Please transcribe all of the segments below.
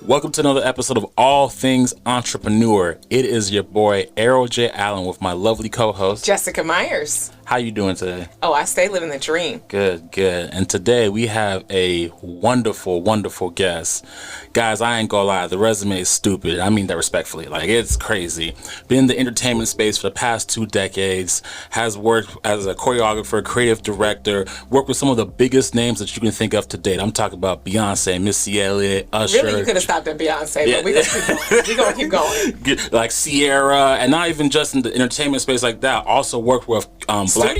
Welcome to another episode of All Things Entrepreneur. It is your boy Errol J. Allen with my lovely co-host Jessica Myers. How you doing today? Oh, I stay living the dream. Good. And today we have a wonderful, wonderful guest. Guys, I ain't gonna lie, the resume is stupid. I mean that respectfully. Like, it's crazy. Been in the entertainment space for the past 2 decades, has worked as a choreographer, creative director, worked with some of the biggest names that you can think of to date. I'm talking about Beyonce, Missy Elliot, Usher. Really, you could have stopped at Beyonce, but we're going to keep going. Like Sierra, and not even just in the entertainment space like that. Also worked with Black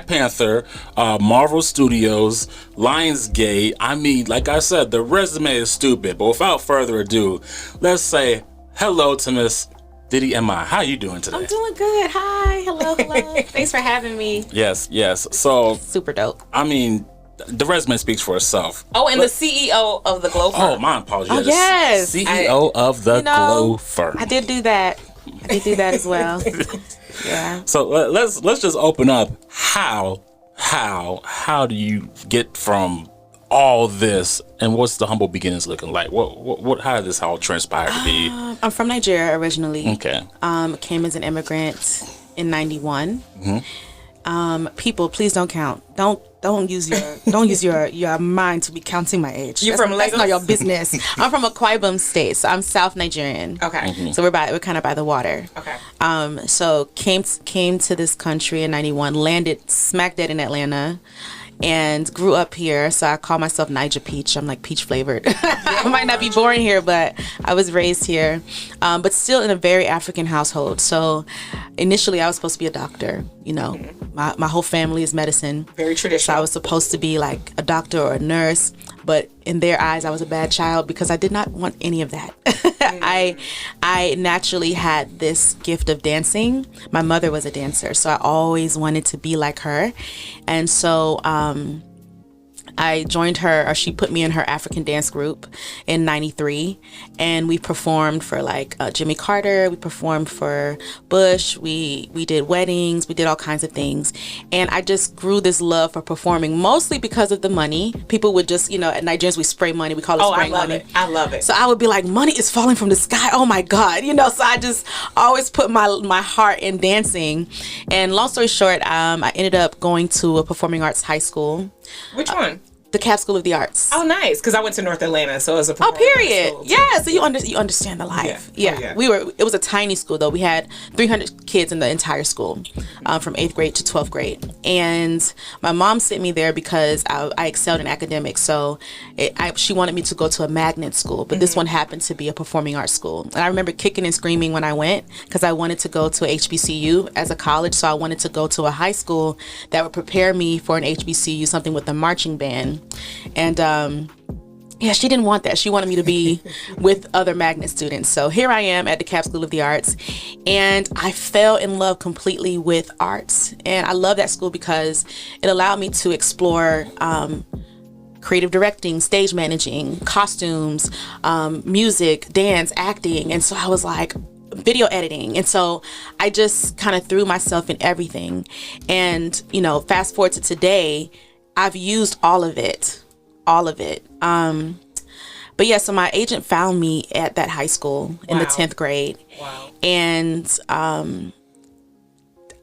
Panther, Marvel Studios, Lionsgate. I mean, like I said, the resume is stupid. But without further ado, let's say hello to Miss Diddi Emah. How you doing today? I'm doing good. Hi. Hello. Thanks for having me. Yes. So super dope. I mean, the resume speaks for itself. Oh, and the CEO of the Glow Firm. Oh, my apologies. Oh, yes. CEO of the Glow Firm. I did do that. As well. Yeah. So let's just open up. How do you get from all this, and what's the humble beginnings looking like? How did this all transpire to be? I'm from Nigeria originally. Okay. Came as an immigrant in '91. Mm-hmm. People, please don't count. Don't use your mind to be counting my age. You're from Lagos? That's not your business. I'm from Oyáy Bag state, so I'm South Nigerian. Okay. Mm-hmm. So we're kind of by the water. Okay. So came to this country in '91, landed smack dead in Atlanta, and grew up here. So I call myself Niger Peach. I'm like peach flavored. I might not be born here, but I was raised here, but still in a very African household. So initially I was supposed to be a doctor. You know, my whole family is medicine. Very traditional. So I was supposed to be like a doctor or a nurse, but in their eyes I was a bad child because I did not want any of that. I naturally had this gift of dancing. My mother was a dancer, so I always wanted to be like her. And so I joined her, or she put me in her African dance group in '93, and we performed for like Jimmy Carter. We performed for Bush. We did weddings. We did all kinds of things, and I just grew this love for performing, mostly because of the money. People would just, at Nigerians we spray money. We call it spraying money. I love it. So I would be like, money is falling from the sky. Oh my God, So I just always put my heart in dancing. And long story short, I ended up going to a performing arts high school. Which one? The Cap School of the Arts. Oh, nice. Because I went to North Atlanta, so it was a period. Yeah, so you understand the life. Yeah. It was a tiny school though. We had 300 kids in the entire school, from 8th grade to 12th grade. And my mom sent me there because I excelled in academics. So she wanted me to go to a magnet school, but this one happened to be a performing arts school. And I remember kicking and screaming when I went because I wanted to go to HBCU as a college. So I wanted to go to a high school that would prepare me for an HBCU, something with a marching band. And she didn't want that. She wanted me to be with other magnet students. So here I am at the Cap School of the Arts, and I fell in love completely with arts. And I love that school because it allowed me to explore creative directing, stage managing, costumes, music, dance, acting. And so I was like, video editing. And so I just kind of threw myself in everything. And, fast forward to today, I've used all of it. But yeah, so my agent found me at that high school in the 10th grade. Wow. And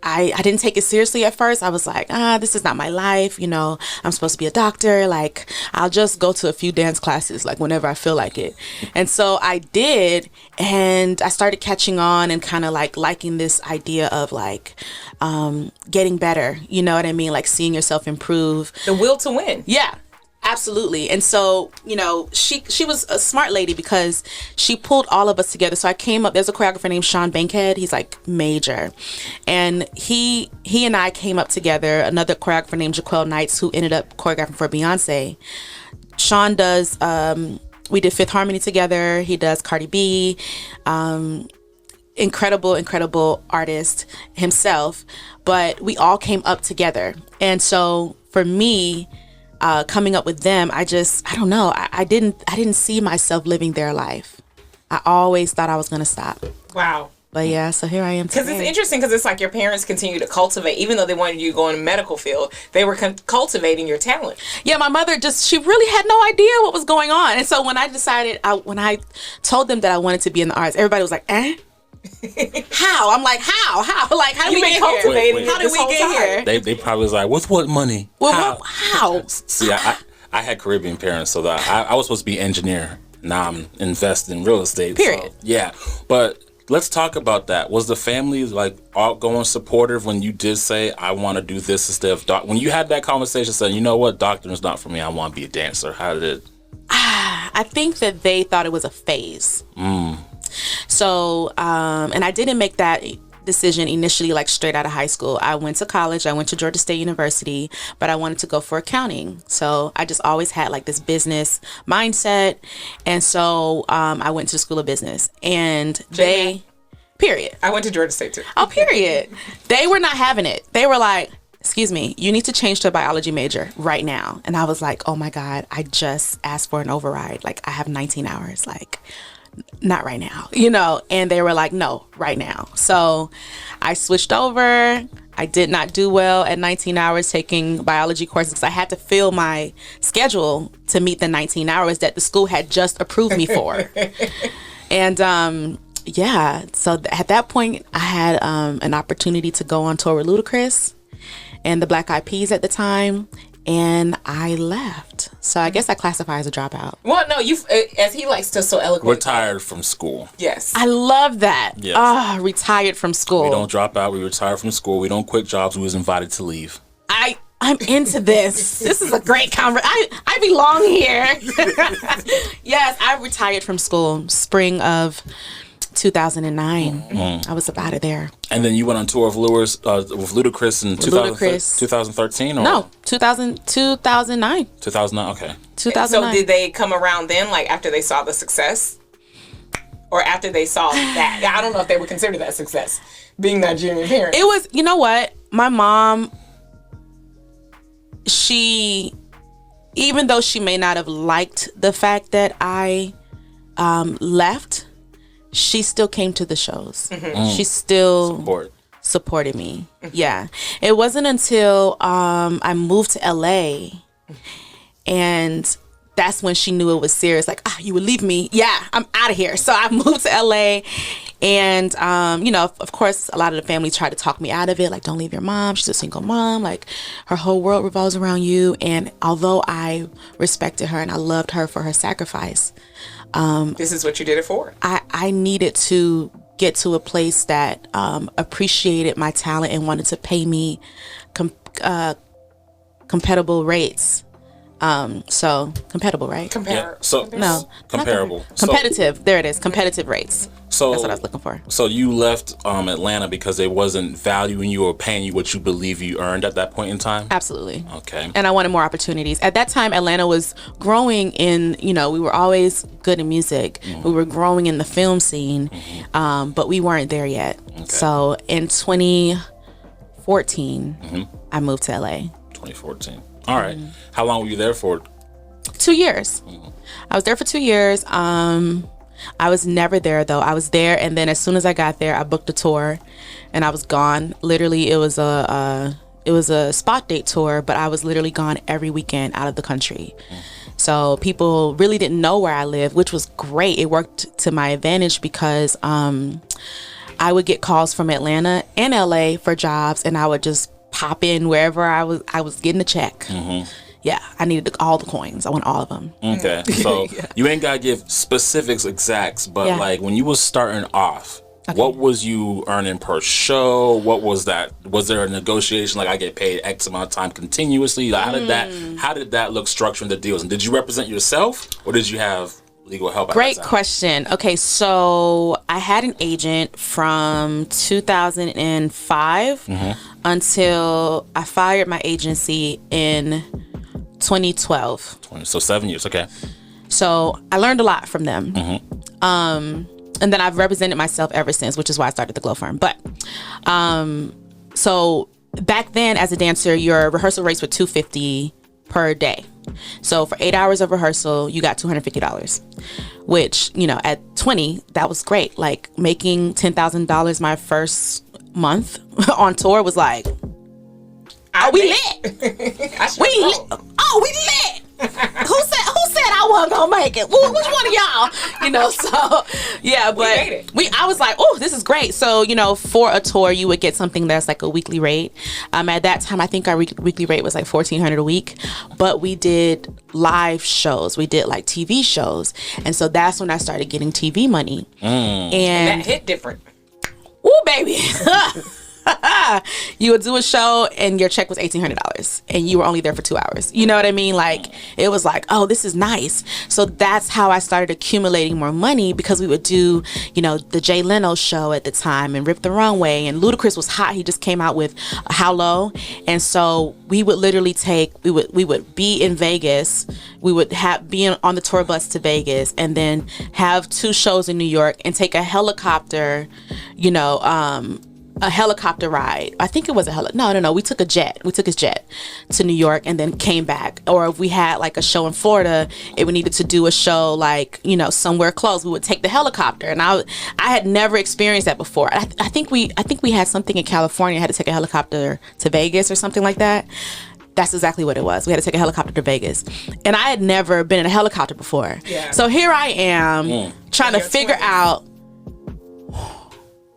I didn't take it seriously at first. I was like, this is not my life. I'm supposed to be a doctor. Like, I'll just go to a few dance classes, like whenever I feel like it. And so I did. And I started catching on and kind of like liking this idea of like getting better. You know what I mean? Like seeing yourself improve. The will to win. Yeah. Absolutely. And so, she was a smart lady because she pulled all of us together. So I came up, there's a choreographer named Sean Bankhead. He's like major. And he and I came up together, another choreographer named Jaquel Knights, who ended up choreographing for Beyonce. Sean does, we did Fifth Harmony together. He does Cardi B. Incredible artist himself. But we all came up together. And so for me, coming up with them, I don't know. I didn't see myself living their life. I always thought I was going to stop. Wow. But yeah, so here I am today. Because it's interesting because it's like your parents continue to cultivate, even though they wanted you to go in the medical field, they were cultivating your talent. Yeah, my mother she really had no idea what was going on. And so when I decided, when I told them that I wanted to be in the arts, everybody was like, eh? How? I'm like, how? Like, how did we get here? How did we get here? They probably was like, with what money? Well, how? See, I had Caribbean parents, so that I was supposed to be an engineer. Now I'm invested in real estate. Period. So, yeah, but let's talk about that. Was the family like outgoing, supportive when you did say, I want to do this instead of when you had that conversation saying, you know what, doctor is not for me, I want to be a dancer? How did it? I think that they thought it was a phase. So, and I didn't make that decision initially like straight out of high school. I went to college. I went to Georgia State University, but I wanted to go for accounting. So I just always had like this business mindset. And so I went to the School of Business and period. I went to Georgia State too. Oh, period. They were not having it. They were like, excuse me, you need to change to a biology major right now. And I was like, oh my God, I just asked for an override. Like I have 19 hours. Like, not right now, and they were like, no, right now. So I switched over. I did not do well at 19 hours taking biology courses because I had to fill my schedule to meet the 19 hours that the school had just approved me for. And so at that point I had an opportunity to go on tour with Ludacris and the Black Eyed Peas at the time. And I left. So I guess I classify as a dropout. Well, no, as he likes to so eloquently. Retired from school. Yes. I love that. Yes. Retired from school. We don't drop out. We retire from school. We don't quit jobs. We was invited to leave. I'm into this. This is a great conversation. I belong here. Yes, I retired from school spring of 2009. I was up out of there. And then you went on tour with Ludacris in 2013? Or? No, 2009. 2009, okay. 2009. So did they come around then, like after they saw the success? Or after they saw that? I don't know if they would consider that success, being Nigerian parents. It was, you know what? My mom, even though she may not have liked the fact that I left, she still came to the shows. She still supported me. Yeah. It wasn't until I moved to LA and that's when she knew it was serious. Like, you would leave me. Yeah, I'm out of here. So I moved to LA and, of course, a lot of the family tried to talk me out of it. Like, don't leave your mom. She's a single mom. Like, her whole world revolves around you. And although I respected her and I loved her for her sacrifice, this is what you did it for. I needed to get to a place that appreciated my talent and wanted to pay me compatible rates. Compatible, right? Comparable. Competitive. There it is. Competitive rates. So that's what I was looking for. So you left Atlanta because they wasn't valuing you or paying you what you believe you earned at that point in time? Absolutely. Okay. And I wanted more opportunities. At that time, Atlanta was growing in, we were always good in music. We were growing in the film scene, but we weren't there yet. Okay. So in 2014, I moved to LA. 2014. All right. How long were you there for? 2 years. I was there for 2 years. I was never there though. I was there, and then as soon as I got there, I booked a tour, and I was gone. Literally, it was a spot date tour, but I was literally gone every weekend out of the country. So people really didn't know where I lived, which was great. It worked to my advantage because I would get calls from Atlanta and LA for jobs, and I would just pop in wherever I was getting a check. Yeah, I needed all the coins. I want all of them. Okay, so you ain't gotta give specifics exacts, but like when you was starting off, what was you earning per show? What was that? Was there a negotiation like I get paid X amount of time continuously? Like, how did that look structuring the deals? And did you represent yourself or did you have legal help? Great question. Okay, so I had an agent from 2005 until I fired my agency in 2012. So 7 years, okay. So I learned a lot from them. And then I've represented myself ever since, which is why I started the Glow Firm. But so back then as a dancer, your rehearsal rates were $250 per day. So for 8 hours of rehearsal, you got $250, which, you know, at 20, that was great. Like making $10,000 my first month on tour was like, oh, we lit. We lit. Oh, we lit. Who said I wasn't gonna make it? Which one of y'all? You know, so yeah, but I was like, oh, this is great. So, you know, for a tour, you would get something that's like a weekly rate. At that time, I think our weekly rate was like $1,400 a week, but we did live shows. We did like TV shows, and so that's when I started getting TV money. And that hit different. Ooh, baby. You would do a show and your check was $1,800 and you were only there for 2 hours. You know what I mean? Like, it was like, oh, this is nice. So that's how I started accumulating more money, because we would do, you know, the Jay Leno show at the time and Rip the Runway, and Ludacris was hot. He just came out with How Low. And so we would literally we would be in Vegas. We would be on the tour bus to Vegas and then have 2 shows in New York and take a helicopter, you know, a helicopter ride. I think it was no. We took a jet. We took his jet to New York and then came back. Or if we had like a show in Florida, if we needed to do a show like, you know, somewhere close, we would take the helicopter. And I had never experienced that before. I think we had something in California. I had to take a helicopter to Vegas or something like that. That's exactly what it was. We had to take a helicopter to Vegas. And I had never been in a helicopter before. Yeah. So here I am trying to figure out.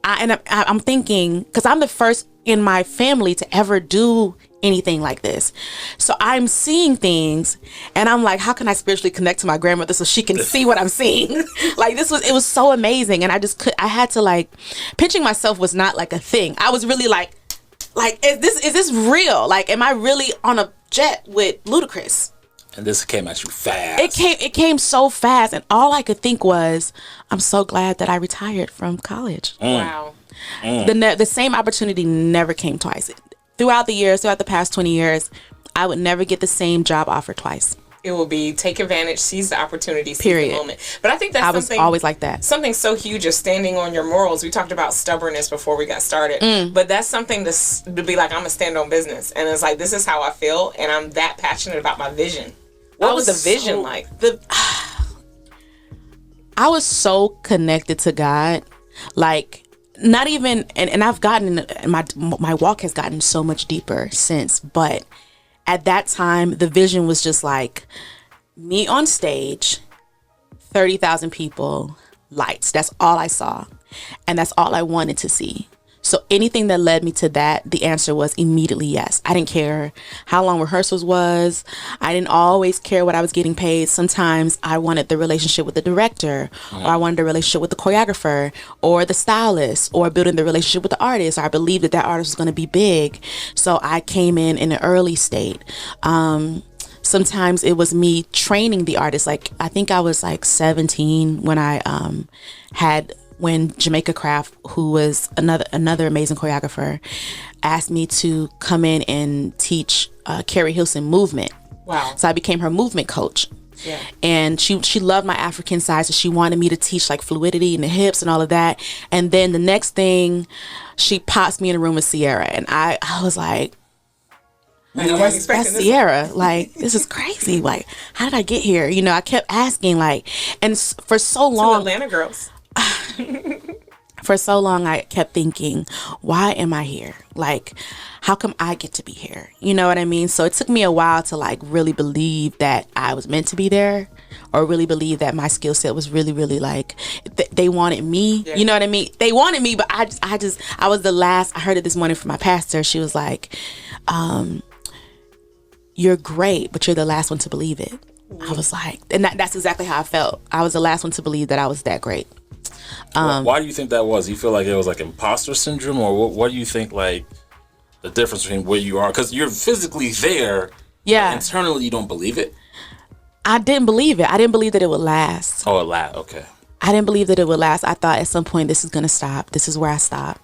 I'm thinking, because I'm the first in my family to ever do anything like this. So I'm seeing things and I'm like, how can I spiritually connect to my grandmother so she can see what I'm seeing? Like, it was so amazing. And I had to, like, pinching myself was not like a thing. I was really like, is this real? Like, am I really on a jet with Ludacris? And this came at you fast. It came so fast, and all I could think was, I'm so glad that I retired from college. Wow. The same opportunity never came twice. Throughout the past 20 years, I would never get the same job offer twice. It will be take advantage, seize the opportunity, seize the moment. But I think I was always like that. Something so huge as standing on your morals. We talked about stubbornness before we got started. But that's something to be like, I'm going to stand on business. And it's like, this is how I feel, and I'm that passionate about my vision. What was the vision like? I was so connected to God. Like, not even, and I've gotten, my walk has gotten so much deeper since, but at that time, the vision was just like me on stage, 30,000 people, lights. That's all I saw. And that's all I wanted to see. So anything that led me to that, the answer was immediately yes. I didn't care how long rehearsals was. I didn't always care what I was getting paid. Sometimes I wanted the relationship with the director, or I wanted the relationship with the choreographer, or the stylist, or building the relationship with the artist. Or I believed that artist was going to be big. So I came in an early state. Sometimes it was me training the artist. Like, I think I was like 17 when I when Jamaica Craft, who was another amazing choreographer, asked me to come in and teach Carrie Hilson movement. Wow. So I became her movement coach. Yeah. And she loved my African side, so she wanted me to teach like fluidity in the hips and all of that. And then the next thing, she pops me in a room with Sierra, and I was like, that's Sierra. Like, this is crazy. Like, how did I get here? You know, I kept asking, like, and for so long, Atlanta girls. For so long, I kept thinking, why am I here? Like, how come I get to be here? You know what I mean? So it took me a while to like really believe that I was meant to be there, or really believe that my skill set was really, really like, they wanted me. Yeah. You know what I mean? They wanted me, but I was the last. I heard it this morning from my pastor. She was like, you're great, but you're the last one to believe it. I was like, and that's exactly how I felt. I was the last one to believe that I was that great. Why do you think that was? You feel like it was like imposter syndrome, or what do you think, like, the difference between where you are? Because you're physically there, but internally you don't believe it. I didn't believe it. I didn't believe that it would last. Oh, it lasts. Okay. I didn't believe that it would last. I thought at some point this is going to stop. This is where I stop.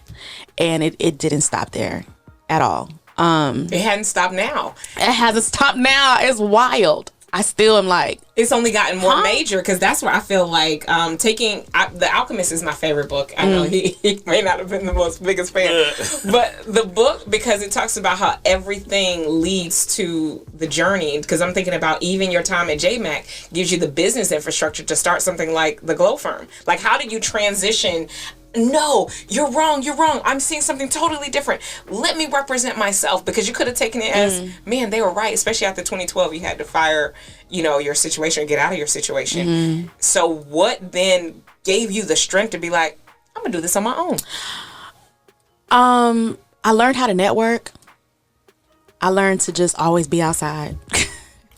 And it didn't stop there at all. It hadn't stopped now. It hasn't stopped now. It's wild. I still am like, it's only gotten more major, because that's where I feel like The Alchemist is my favorite book. I know he may not have been the most biggest fan, but the book, because it talks about how everything leads to the journey, because I'm thinking about even your time at JMAC gives you the business infrastructure to start something like the Glow Firm. Like, how did you transition? No, you're wrong. I'm seeing something totally different. Let me represent myself, because you could have taken it as, man, they were right. Especially after 2012, you had to fire, your situation or get out of your situation. So what then gave you the strength to be like, I'm gonna do this on my own? I learned how to network. I learned to just always be outside.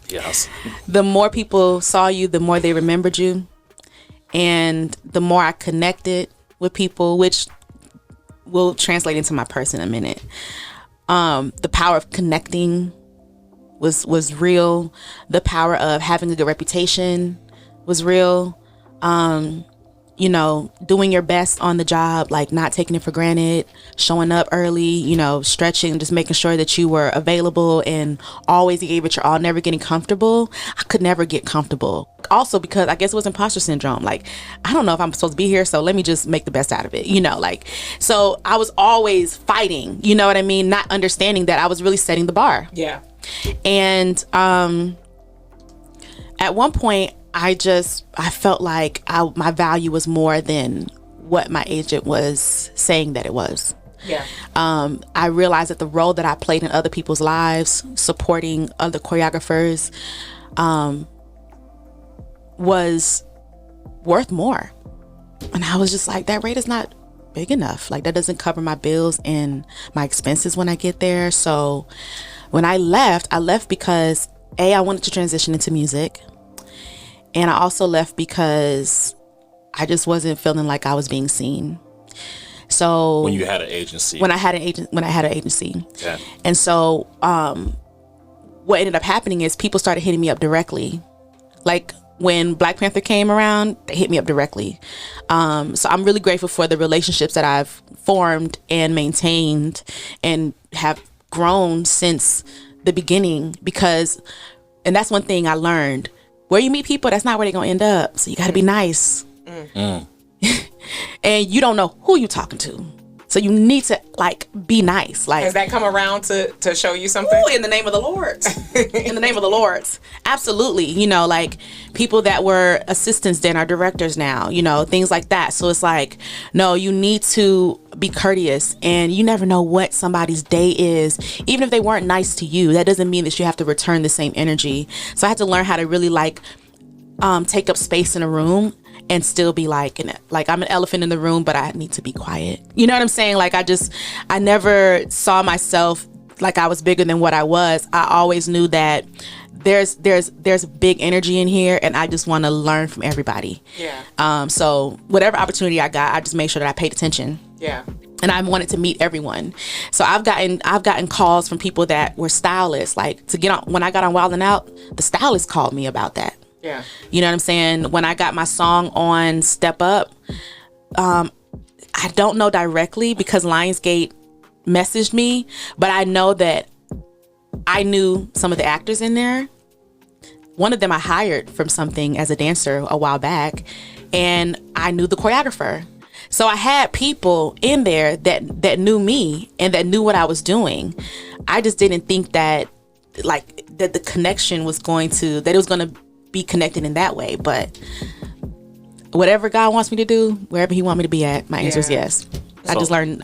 Yes. The more people saw you, the more they remembered you. And the more I connected with people, which will translate into my person in a minute. The power of connecting was real. The power of having a good reputation was real. Doing your best on the job, like not taking it for granted, showing up early, stretching, just making sure that you were available and always gave it your all, never getting comfortable. I could never get comfortable. Also, because I guess it was imposter syndrome. Like, I don't know if I'm supposed to be here, so let me just make the best out of it, so I was always fighting, you know what I mean? Not understanding that I was really setting the bar. Yeah. And at one point, I felt like my value was more than what my agent was saying that it was. Yeah. I realized that the role that I played in other people's lives, supporting other choreographers, was worth more. And I was just like, that rate is not big enough. Like, that doesn't cover my bills and my expenses when I get there. So when I left because I wanted to transition into music. And I also left because I just wasn't feeling like I was being seen. So when you had an agency, when I had an agency, yeah. And so what ended up happening is people started hitting me up directly. Like when Black Panther came around, they hit me up directly. So I'm really grateful for the relationships that I've formed and maintained and have grown since the beginning, and that's one thing I learned. Where you meet people, that's not where they're going to end up. So you got to be nice. And you don't know who you're talking to. So you need to, be nice. Has that come around to show you something? Ooh, in the name of the Lord. In the name of the Lord. Absolutely. People that were assistants then are directors now, things like that. So it's no, you need to be courteous, and you never know what somebody's day is. Even if they weren't nice to you, that doesn't mean that you have to return the same energy. So I had to learn how to really take up space in a room and still be I'm an elephant in the room, but I need to be quiet. You know what I'm saying? I never saw myself like I was bigger than what I was. I always knew that there's big energy in here, and I just want to learn from everybody. Yeah. So whatever opportunity I got, I just made sure that I paid attention. Yeah. And I wanted to meet everyone. So I've gotten calls from people that were stylists, to get on. When I got on Wild 'N Out, the stylist called me about that. Yeah. You know what I'm saying? When I got my song on Step Up, I don't know directly because Lionsgate messaged me, but I know that I knew some of the actors in there. One of them I hired from something as a dancer a while back, and I knew the choreographer. So I had people in there that knew me and that knew what I was doing. I just didn't think that that the connection was that it was going to be connected in that way. But whatever God wants me to do, wherever he wants me to be at, my answer is yes. I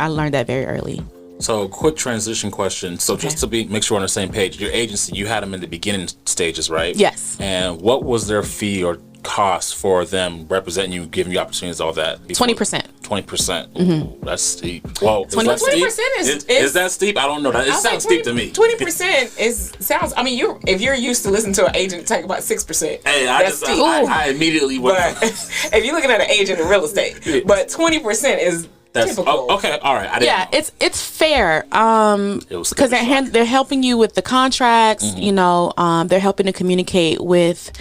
learned that very early. So quick transition question. So just to make sure we're on the same page, your agency, you had them in the beginning stages, right? Yes. And what was their fee or cost for them representing you, giving you opportunities, all that? 20%. 20%. Ooh, that's steep. Whoa, 20% is that steep? I don't know. It sounds steep to me. 20% sounds. I mean, if you're used to listening to an agent take about 6%, hey, I immediately went. But if you're looking at an agent in real estate, but 20% is. Typical. Okay, all right. I didn't know. It's fair because they're helping you with the contracts. They're helping to communicate with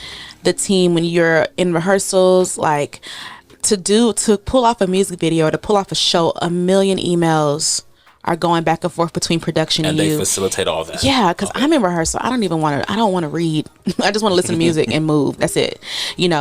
the team when you're in rehearsals. To pull off a music video or to pull off a show, 1 million emails are going back and forth between production and they you. facilitate all that. Yeah, because I'm in rehearsal. I don't want to read. I just want to listen to music and move. That's it.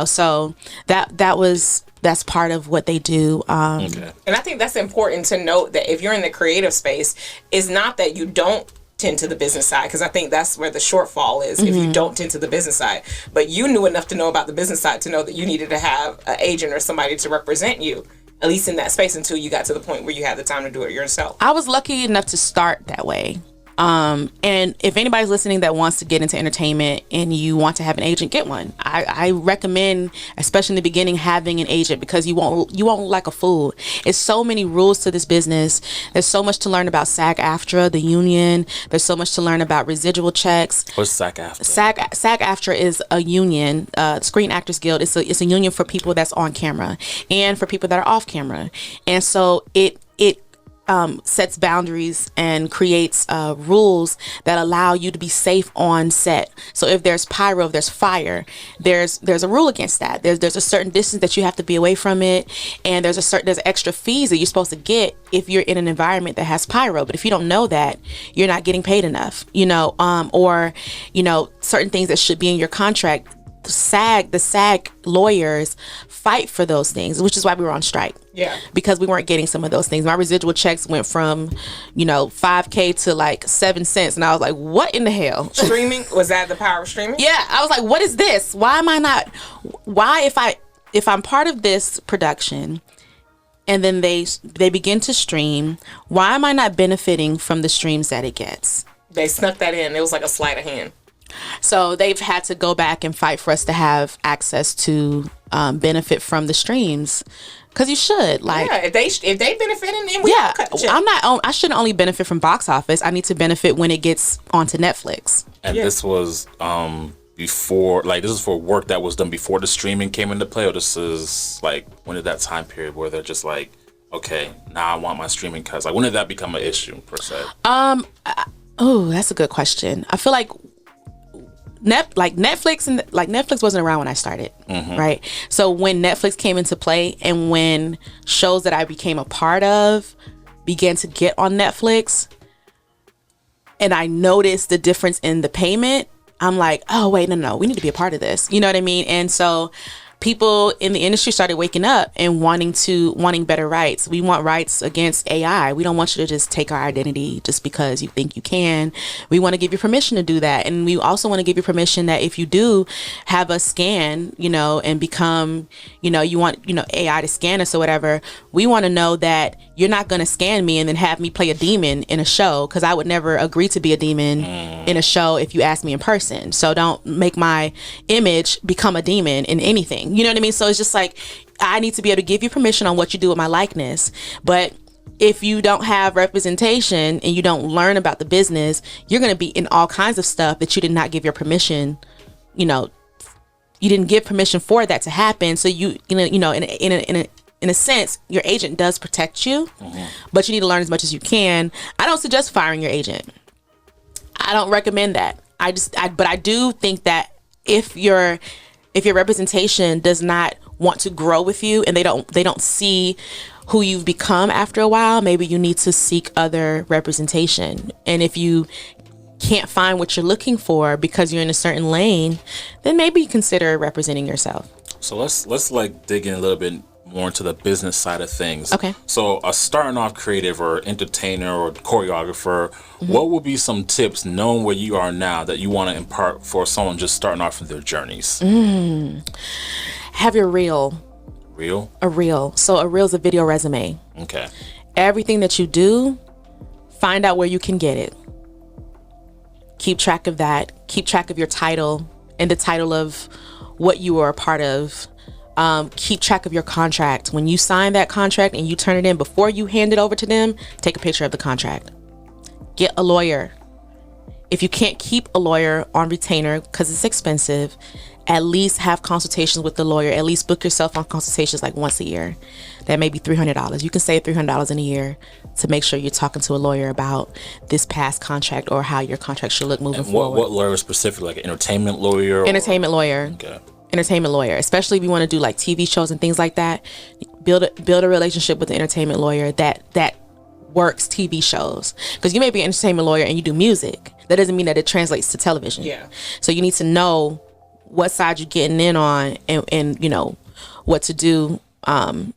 So that's part of what they do. And I think that's important to note, that if you're in the creative space, it's not that you don't tend to the business side, because I think that's where the shortfall is. If you don't tend to the business side, but you knew enough to know about the business side to know that you needed to have an agent or somebody to represent you, at least in that space, until you got to the point where you had the time to do it yourself. I was lucky enough to start that way. And if anybody's listening that wants to get into entertainment and you want to have an agent, get one. I recommend, especially in the beginning, having an agent, because you won't look like a fool. It's so many rules to this business. There's so much to learn about SAG-AFTRA, the union. There's so much to learn about residual checks. What's SAG-AFTRA? SAG-AFTRA is a union, Screen Actors Guild. It's a union for people that's on camera and for people that are off camera. And so it sets boundaries and creates rules that allow you to be safe on set. So if there's pyro, if there's fire, there's a rule against that. There's a certain distance that you have to be away from it, and there's extra fees that you're supposed to get if you're in an environment that has pyro. But if you don't know that, you're not getting paid enough, or certain things that should be in your contract. The SAG lawyers fight for those things, which is why we were on strike. Yeah. Because we weren't getting some of those things. My residual checks went from, $5K to like 7 cents. And I was like, what in the hell? Streaming? Was that the power of streaming? Yeah. I was like, what is this? Why if I'm part of this production and then they begin to stream, why am I not benefiting from the streams that it gets? They snuck that in. It was like a sleight of hand. So they've had to go back and fight for us to have access to benefit from the streams, because you should. If they benefiting, then we all cut the check. I shouldn't only benefit from box office. I need to benefit when it gets onto Netflix. And this was before, this is for work that was done before the streaming came into play, or this is when did that time period where they're just like, okay, now I want my streaming cuts? When did that become an issue per se? That's a good question. I feel like Netflix wasn't around when I started, right? So when Netflix came into play and when shows that I became a part of began to get on Netflix, and I noticed the difference in the payment, I'm like, oh wait, no, we need to be a part of this. You know what I mean? And so people in the industry started waking up and wanting better rights. We want rights against AI. We don't want you to just take our identity just because you think you can. We want to give you permission to do that. And we also want to give you permission that if you do have us scan, and become, you want, AI to scan us or whatever, we want to know that you're not going to scan me and then have me play a demon in a show, because I would never agree to be a demon in a show if you ask me in person. So don't make my image become a demon in anything. You know what I mean? So it's just like, I need to be able to give you permission on what you do with my likeness. But if you don't have representation and you don't learn about the business, you're going to be in all kinds of stuff that you did not give your permission. You didn't give permission for that to happen. So in a sense, your agent does protect you, but you need to learn as much as you can. I don't suggest firing your agent. I don't recommend that. But I do think that if your representation does not want to grow with you and they don't see who you've become after a while, maybe you need to seek other representation. And if you can't find what you're looking for because you're in a certain lane, then maybe consider representing yourself. So let's dig in a little bit more into the business side of things. Okay. So a starting off creative or entertainer or choreographer, what would be some tips, knowing where you are now, that you want to impart for someone just starting off in their journeys? Have your reel. Reel? A reel. So a reel is a video resume. Okay. Everything that you do, find out where you can get it. Keep track of that. Keep track of your title and the title of what you are a part of. Keep track of your contract. When you sign that contract and you turn it in, before you hand it over to them, take a picture of the contract. Get a lawyer. If you can't keep a lawyer on retainer because it's expensive, at least have consultations with the lawyer. At least book yourself on consultations once a year. That may be $300. You can save $300 in a year to make sure you're talking to a lawyer about this past contract or how your contract should look moving forward. What lawyer specifically? Like an entertainment lawyer? Entertainment lawyer. Okay. Entertainment lawyer, especially if you want to do TV shows and things like that. Build a relationship with the entertainment lawyer that works TV shows, because you may be an entertainment lawyer and you do music. That doesn't mean that it translates to television. Yeah. So you need to know what side you're getting in on, and you know what to do, and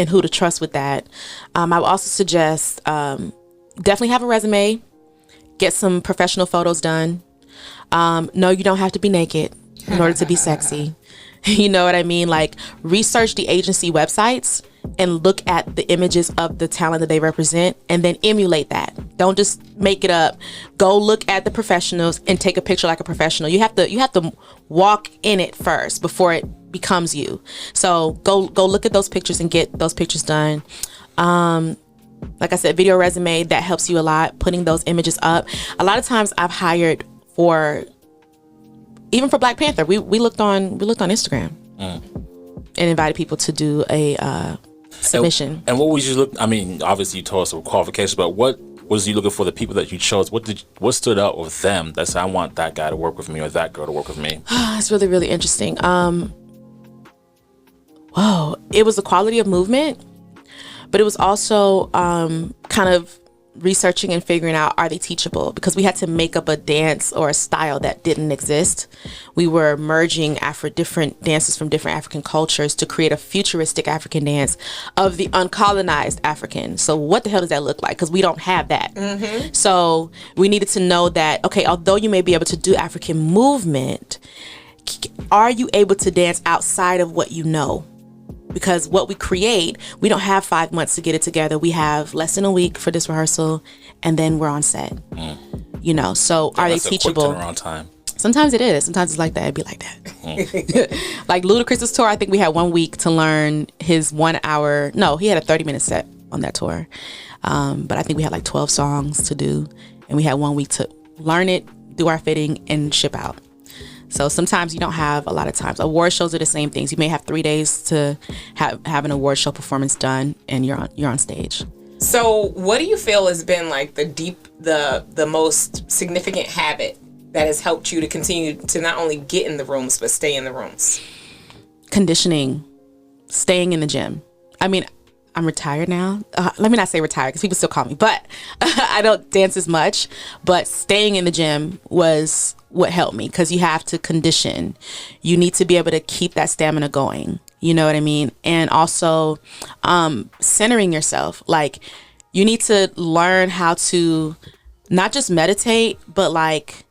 who to trust with that. I would also suggest definitely have a resume, get some professional photos done. No, you don't have to be naked in order to be sexy. You know what I mean? Like, research the agency websites and look at the images of the talent that they represent, and then emulate that. Don't just make it up. Go look at the professionals and take a picture like a professional. You have to walk in it first before it becomes you. So go look at those pictures and get those pictures done. Like I said, video resume, that helps you a lot, putting those images up. A lot of times I've hired even for Black Panther, we looked on Instagram and invited people to do a submission. And what was you look? I mean, obviously you told us some qualifications, but what was you looking for? The people that you chose, what stood out with them that said, I want that guy to work with me or that girl to work with me? It's really, really interesting. It was the quality of movement, but it was also kind of researching and figuring out, are they teachable? Because we had to make up a dance or a style that didn't exist. We were merging different dances from different African cultures to create a futuristic African dance of the uncolonized African. So what the hell does that look like? Because we don't have that. Mm-hmm. So we needed to know that, okay, although you may be able to do African movement, are you able to dance outside of what you know? Because what we create, we don't have 5 months to get it together. We have less than a week for this rehearsal, and then we're on set. You know, so are they teachable? Around time. Sometimes it is. Sometimes it's like that. It'd be like that. Like Ludacris's tour, I think we had 1 week to learn his 1 hour. No, he had a 30-minute set on that tour. But I think we had like 12 songs to do, and we had 1 week to learn it, do our fitting, and ship out. So sometimes you don't have a lot of times. Award shows are the same things. You may have 3 days to have an award show performance done, and you're on stage. So what do you feel has been like the most significant habit that has helped you to continue to not only get in the rooms, but stay in the rooms? Conditioning, staying in the gym. I mean, I'm retired now. Let me not say retired because people still call me, but I don't dance as much. But staying in the gym was what helped me, because you have to condition. You need to be able to keep that stamina going. You know what I mean? And also centering yourself. Like, you need to learn how to not just meditate, but like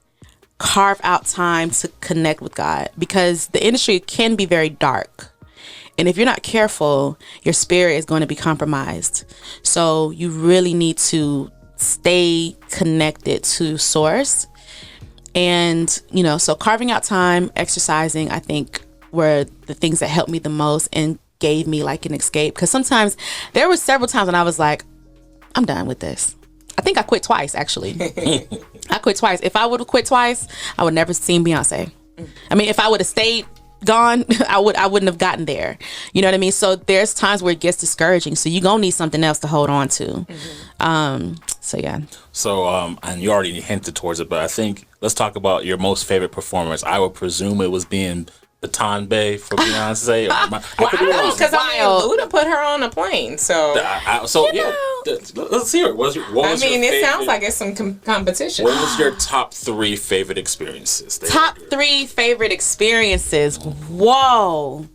carve out time to connect with God, because the industry can be very dark. And if you're not careful, your spirit is going to be compromised. So you really need to stay connected to source. And, you know, so carving out time, exercising, I think were the things that helped me the most and gave me like an escape. Because sometimes there were several times when I was like, I'm done with this. I think I quit twice, actually. I quit twice. If I would have quit twice, I would never seen Beyonce. I mean, if I would have stayed gone, I wouldn't have gotten there. You know what I mean? So there's times where it gets discouraging. So you're gonna need something else to hold on to. So yeah. So and you already hinted towards it, but I think let's talk about your most favorite performance. I would presume it was being Baton Bay for Beyonce. Because Luda put her on a plane. So let's hear it. It sounds like it's some competition. What was your top 3 favorite experiences? Top 3 favorite experiences. Whoa.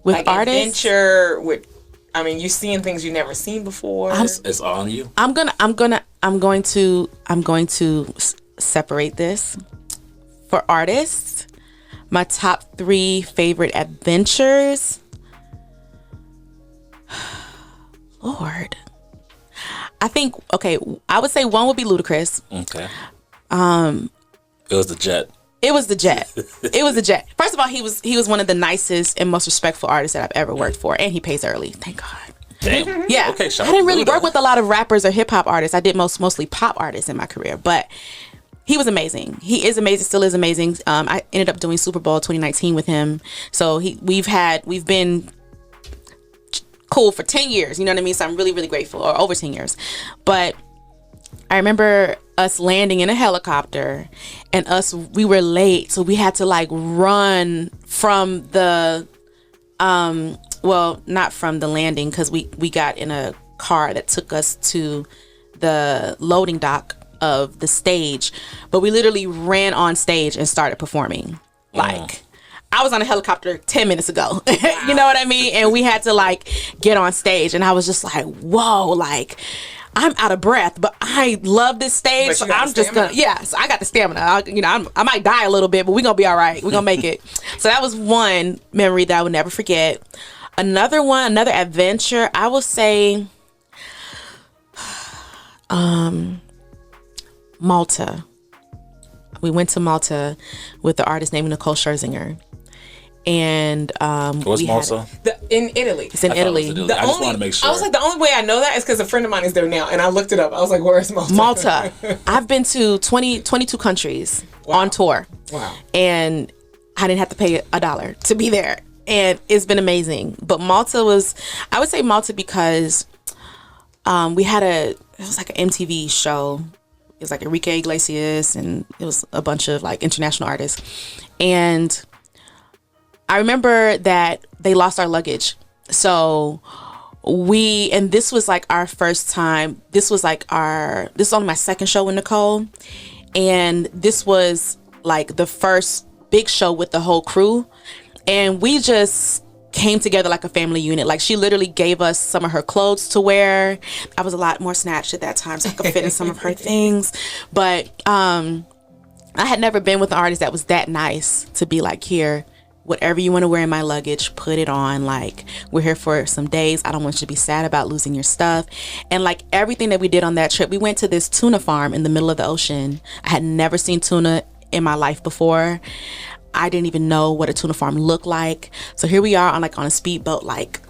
With like artists? Adventure with. I mean, you're seeing things you've never seen before. It's on you. I'm going to separate this. For artists, my top 3 favorite adventures. Lord. I think, okay, I would say one would be Ludacris. Okay. It was the jet. It was the jet. It was the jet. First of all, he was one of the nicest and most respectful artists that I've ever worked for, and he pays early. Thank God. Damn. Yeah. Okay. I didn't really work with a lot of rappers or hip hop artists. I did mostly pop artists in my career, but he was amazing. He is amazing. Still is amazing. I ended up doing Super Bowl 2019 with him. So we've been cool for 10 years. You know what I mean? So I'm really, really grateful. Or over 10 years. But I remember us landing in a helicopter and we were late. So we had to like run from the, well, not from the landing, because we got in a car that took us to the loading dock of the stage, but we literally ran on stage and started performing. Like, I was on a helicopter 10 minutes ago. You know what I mean? And we had to like get on stage, and I was just like, whoa, like I'm out of breath, but I love this stage. So I'm just gonna, so I got the stamina. I might die a little bit, but we're gonna be all right. We're gonna make it. So that was one memory that I would never forget. Another adventure, I will say, Malta. We went to Malta with the artist named Nicole Scherzinger. And what's Malta? In Italy. It's in Italy. I just want to make sure. I was like, the only way I know that is because a friend of mine is there now, and I looked it up. I was like, where is Malta? Malta. I've been to 22 countries on tour. Wow. And I didn't have to pay $1 to be there. And it's been amazing. But Malta was, I would say Malta because we had it was like an MTV show. It was like Enrique Iglesias, and it was a bunch of like international artists. And I remember that they lost our luggage. So and this was like our first time. This was only my second show with Nicole. And this was like the first big show with the whole crew. And we just came together like a family unit. Like, she literally gave us some of her clothes to wear. I was a lot more snatched at that time, so I could fit in some of her things. But I had never been with an artist that was that nice to be like, here, whatever you want to wear in my luggage, put it on. Like, we're here for some days. I don't want you to be sad about losing your stuff. And like everything that we did on that trip, we went to this tuna farm in the middle of the ocean. I had never seen tuna in my life before. I didn't even know what a tuna farm looked like. So here we are on a speedboat, like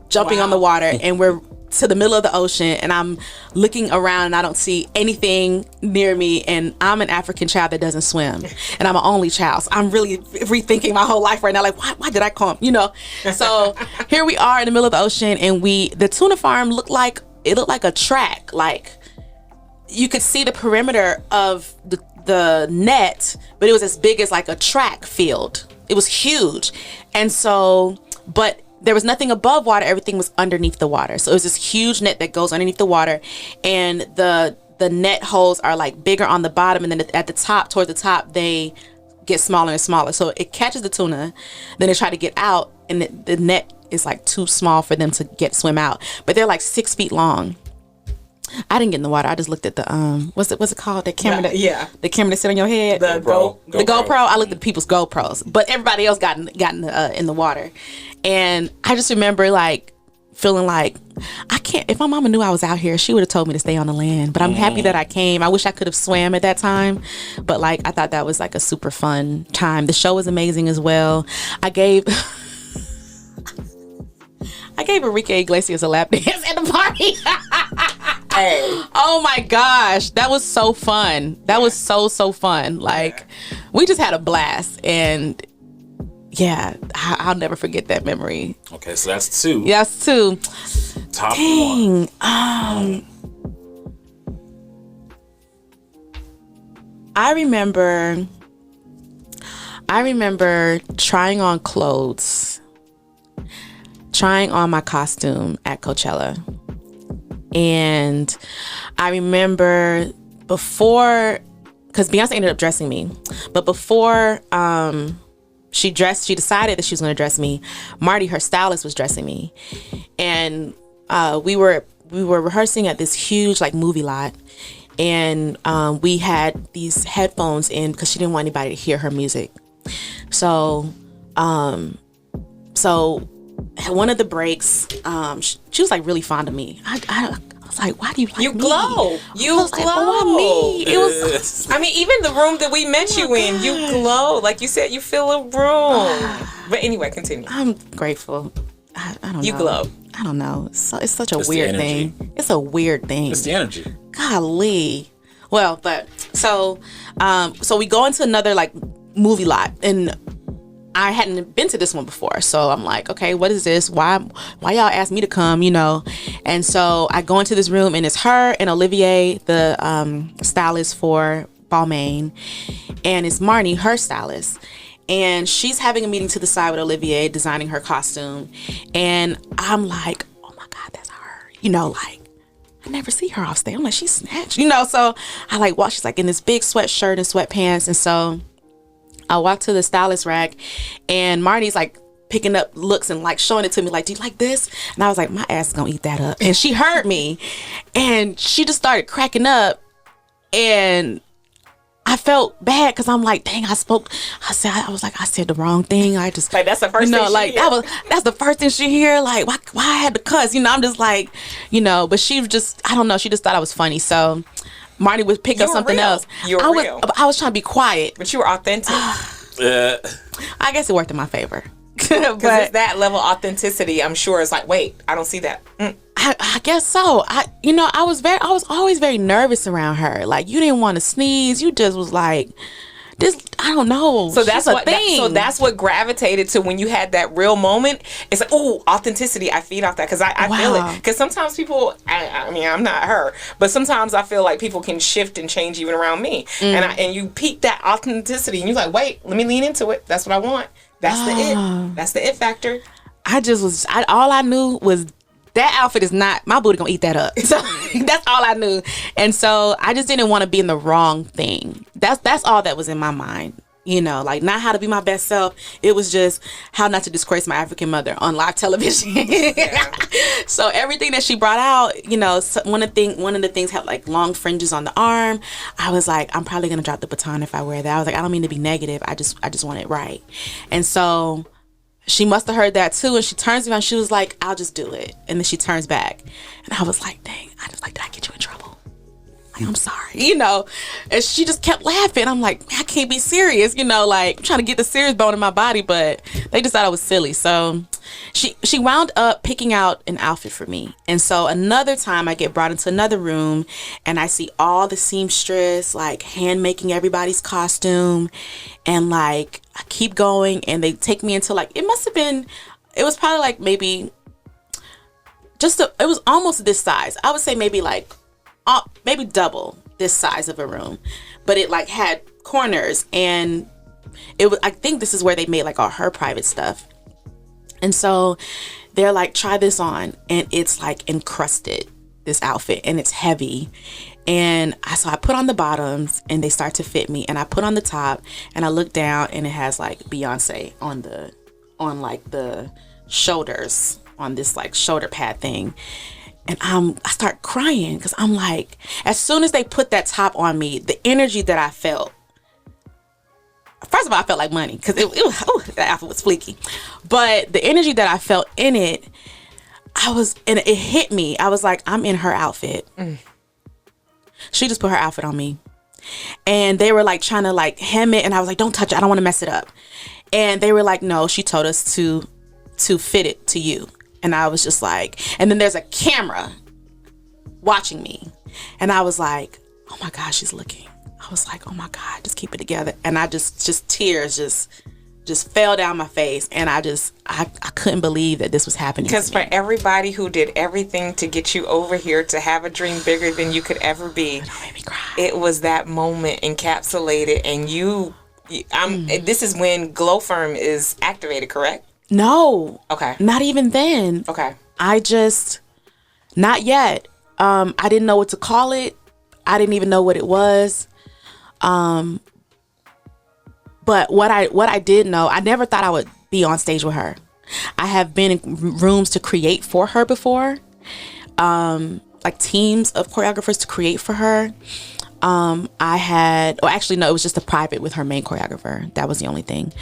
jumping on the water, and we're to the middle of the ocean, and I'm looking around and I don't see anything near me, and I'm an African child that doesn't swim, and I'm an only child. So I'm really rethinking my whole life right now. Like, why did I come? So here we are in the middle of the ocean, and the tuna farm looked like a track. Like, you could see the perimeter of the net, but it was as big as like a track field. It was huge. And so, but there was nothing above water. Everything was underneath the water. So it was this huge net that goes underneath the water, and the net holes are like bigger on the bottom, and then at the top, towards the top, they get smaller and smaller. So it catches the tuna, then they try to get out, and the net is like too small for them to swim out. But they're like 6 feet long. I didn't get in the water. I just looked at the what's it called? The camera the camera that sit on your head. The GoPro. I looked at people's GoPros, but everybody else got in the water. And I just remember like feeling like, I can't, if my mama knew I was out here, she would have told me to stay on the land. But I'm happy that I came. I wish I could have swam at that time, but like I thought that was like a super fun time. The show was amazing as well. I gave Enrique Iglesias a lap dance at the party. Hey. Oh my gosh, that was so fun. That was so fun. Like, we just had a blast, and yeah, I'll never forget that memory. Okay, so that's two. Yeah, that's two. Top one. I remember trying on clothes, trying on my costume at Coachella. And I remember before, because Beyonce ended up dressing me, but before she decided that she was going to dress me, Marty, her stylist, was dressing me. And we were rehearsing at this huge like movie lot, and we had these headphones in because she didn't want anybody to hear her music. So at one of the breaks, she was like really fond of me. I was like, why do you like me? You glow. You glow. Like, why me? It was. I mean, even the room that we met you in, you glow. Like you said, you fill a room. But anyway, continue. I'm grateful. I don't know. You glow. I don't know. It's such a weird thing. It's a weird thing. It's the energy. Golly. Well, but so we go into another like movie lot, and I hadn't been to this one before, so I'm like, okay, what is this? Why y'all asked me to come, And so I go into this room, and it's her and Olivier, the stylist for Balmain, and it's Marnie, her stylist. And she's having a meeting to the side with Olivier, designing her costume. And I'm like, oh my God, that's her. like, I never see her off stage. I'm like, she's snatched, so I like walk, she's like in this big sweatshirt and sweatpants. And so I walk to the stylist rack and Marty's like picking up looks and like showing it to me like, do you like this? And I was like, my ass is gonna eat that up. And she heard me and she just started cracking up, and I felt bad because I'm like, dang, I said the wrong thing. I just like, that's the first thing like hear. that's the first thing she hear. Like, why I had to cuss? I'm just like, but she was just, I don't know. She just thought I was funny. So Marty would pick up something real. else. You were real. I was trying to be quiet, but you were authentic. I guess it worked in my favor. Because it's that level of authenticity. I'm sure it's like, wait, I don't see that. I guess so. I was always very nervous around her. Like, you didn't want to sneeze. You just was like, this, I don't know. So that's that's what gravitated to when you had that real moment. It's like, oh, authenticity. I feed off that because I feel it. Because sometimes people, I mean, I'm not her, but sometimes I feel like people can shift and change even around me. And you peak that authenticity and you're like, wait, let me lean into it. That's what I want. That's the it. That's the it factor. All I knew was that outfit is not, my booty gonna eat that up. So that's all I knew. And so I just didn't want to be in the wrong thing. That's all that was in my mind. Like, not how to be my best self. It was just how not to disgrace my African mother on live television. So everything that she brought out, one of the things had like long fringes on the arm. I was like, I'm probably gonna drop the baton if I wear that. I was like, I don't mean to be negative. I just want it right. And so she must have heard that too. And she turns around, she was like, I'll just do it. And then she turns back. And I was like, dang, did I get you in trouble? I'm sorry, and she just kept laughing. I'm like, I can't be serious, like, I'm trying to get the serious bone in my body, but they just thought I was silly. So she wound up picking out an outfit for me. And so another time I get brought into another room and I see all the seamstress like hand making everybody's costume, and like I keep going and they take me into like, it was probably like maybe it was almost this size. I would say maybe like maybe double this size of a room, but it like had corners, and I think this is where they made like all her private stuff. And so they're like, try this on, and it's like encrusted, this outfit, and it's heavy. And so I put on the bottoms and they start to fit me, and I put on the top and I look down and it has like Beyonce on like the shoulders, on this like shoulder pad thing. And I start crying because I'm like, as soon as they put that top on me, the energy that I felt, first of all, I felt like money because that outfit was fleeky. But the energy that I felt in it, and it hit me. I was like, I'm in her outfit. She just put her outfit on me. And they were like trying to like hem it. And I was like, don't touch it. I don't want to mess it up. And they were like, no, she told us to fit it to you. And I was just like, and then there's a camera watching me. And I was like, oh my God, she's looking. I was like, oh my God, just keep it together. And I just tears just fell down my face. And I couldn't believe that this was happening. Because for everybody who did everything to get you over here to have a dream bigger than you could ever be, it made me cry. It was that moment encapsulated. And this is when Glow Firm is activated, correct? No. Okay. Not even then. Okay. Not yet. I didn't know what to call it. I didn't even know what it was. But what I did know, I never thought I would be on stage with her. I have been in rooms to create for her before. Like teams of choreographers to create for her. It was just a private with her main choreographer. That was the only thing.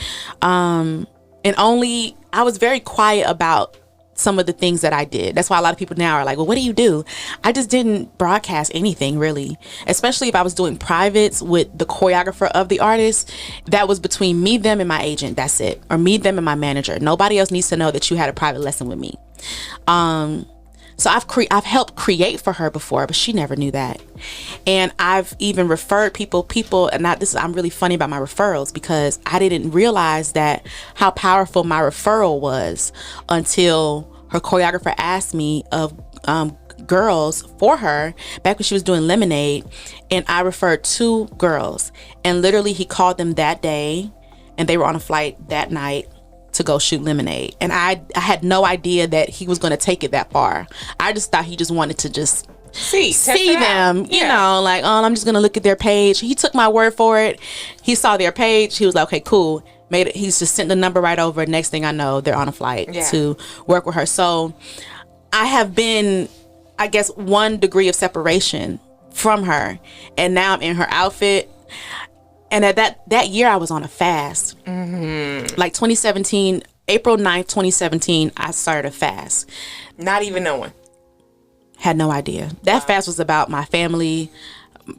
I was very quiet about some of the things that I did. That's why a lot of people now are like, well, what do you do? I just didn't broadcast anything really, especially if I was doing privates with the choreographer of the artist. That was between me, them, and my agent. That's it. Or me, them, and my manager. Nobody else needs to know that you had a private lesson with me. So I've helped create for her before, but she never knew that. And I've even referred people, and I'm really funny about my referrals because I didn't realize how powerful my referral was until her choreographer asked me of girls for her back when she was doing Lemonade, and I referred 2 girls, and literally he called them that day, and they were on a flight that night to go shoot Lemonade. And I had no idea that he was going to take it that far. I just thought he just wanted to just see them, you know, like, oh, I'm just going to look at their page. He took my word for it. He saw their page. He was like, okay, cool. Made it. He's just sent the number right over. Next thing I know, they're on a flight to work with her. So I have been, I guess, 1 degree of separation from her. And now I'm in her outfit. And at that year, I was on a fast. Like 2017, April 9th, 2017, I started a fast. Not even knowing. Had no idea. That fast was about my family,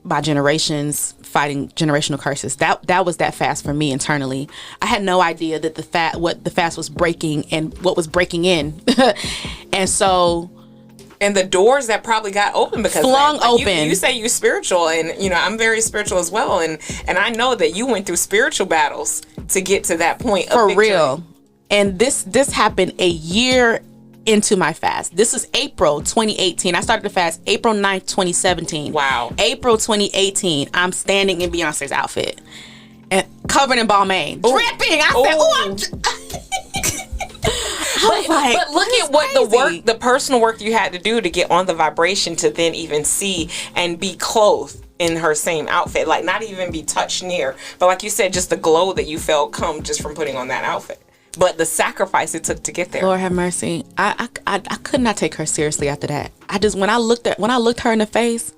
my generations, fighting generational curses. That was that fast for me internally. I had no idea that what the fast was breaking and what was breaking in. And so... And the doors that probably got open because flung open. You say you're spiritual, and you know I'm very spiritual as well, and I know that you went through spiritual battles to get to that point of victory. Real. And this happened a year into my fast. This is April 2018. I started the fast April 9th, 2017. Wow. April 2018. I'm standing in Beyonce's outfit and covered in balmain, dripping. I said, But look at what the personal work you had to do to get on the vibration to then even see and be clothed in her same outfit, like not even be touched near, but like you said, just the glow that you felt come just from putting on that outfit. But the sacrifice it took to get there. Lord have mercy. I could not take her seriously after that. When I looked her in the face,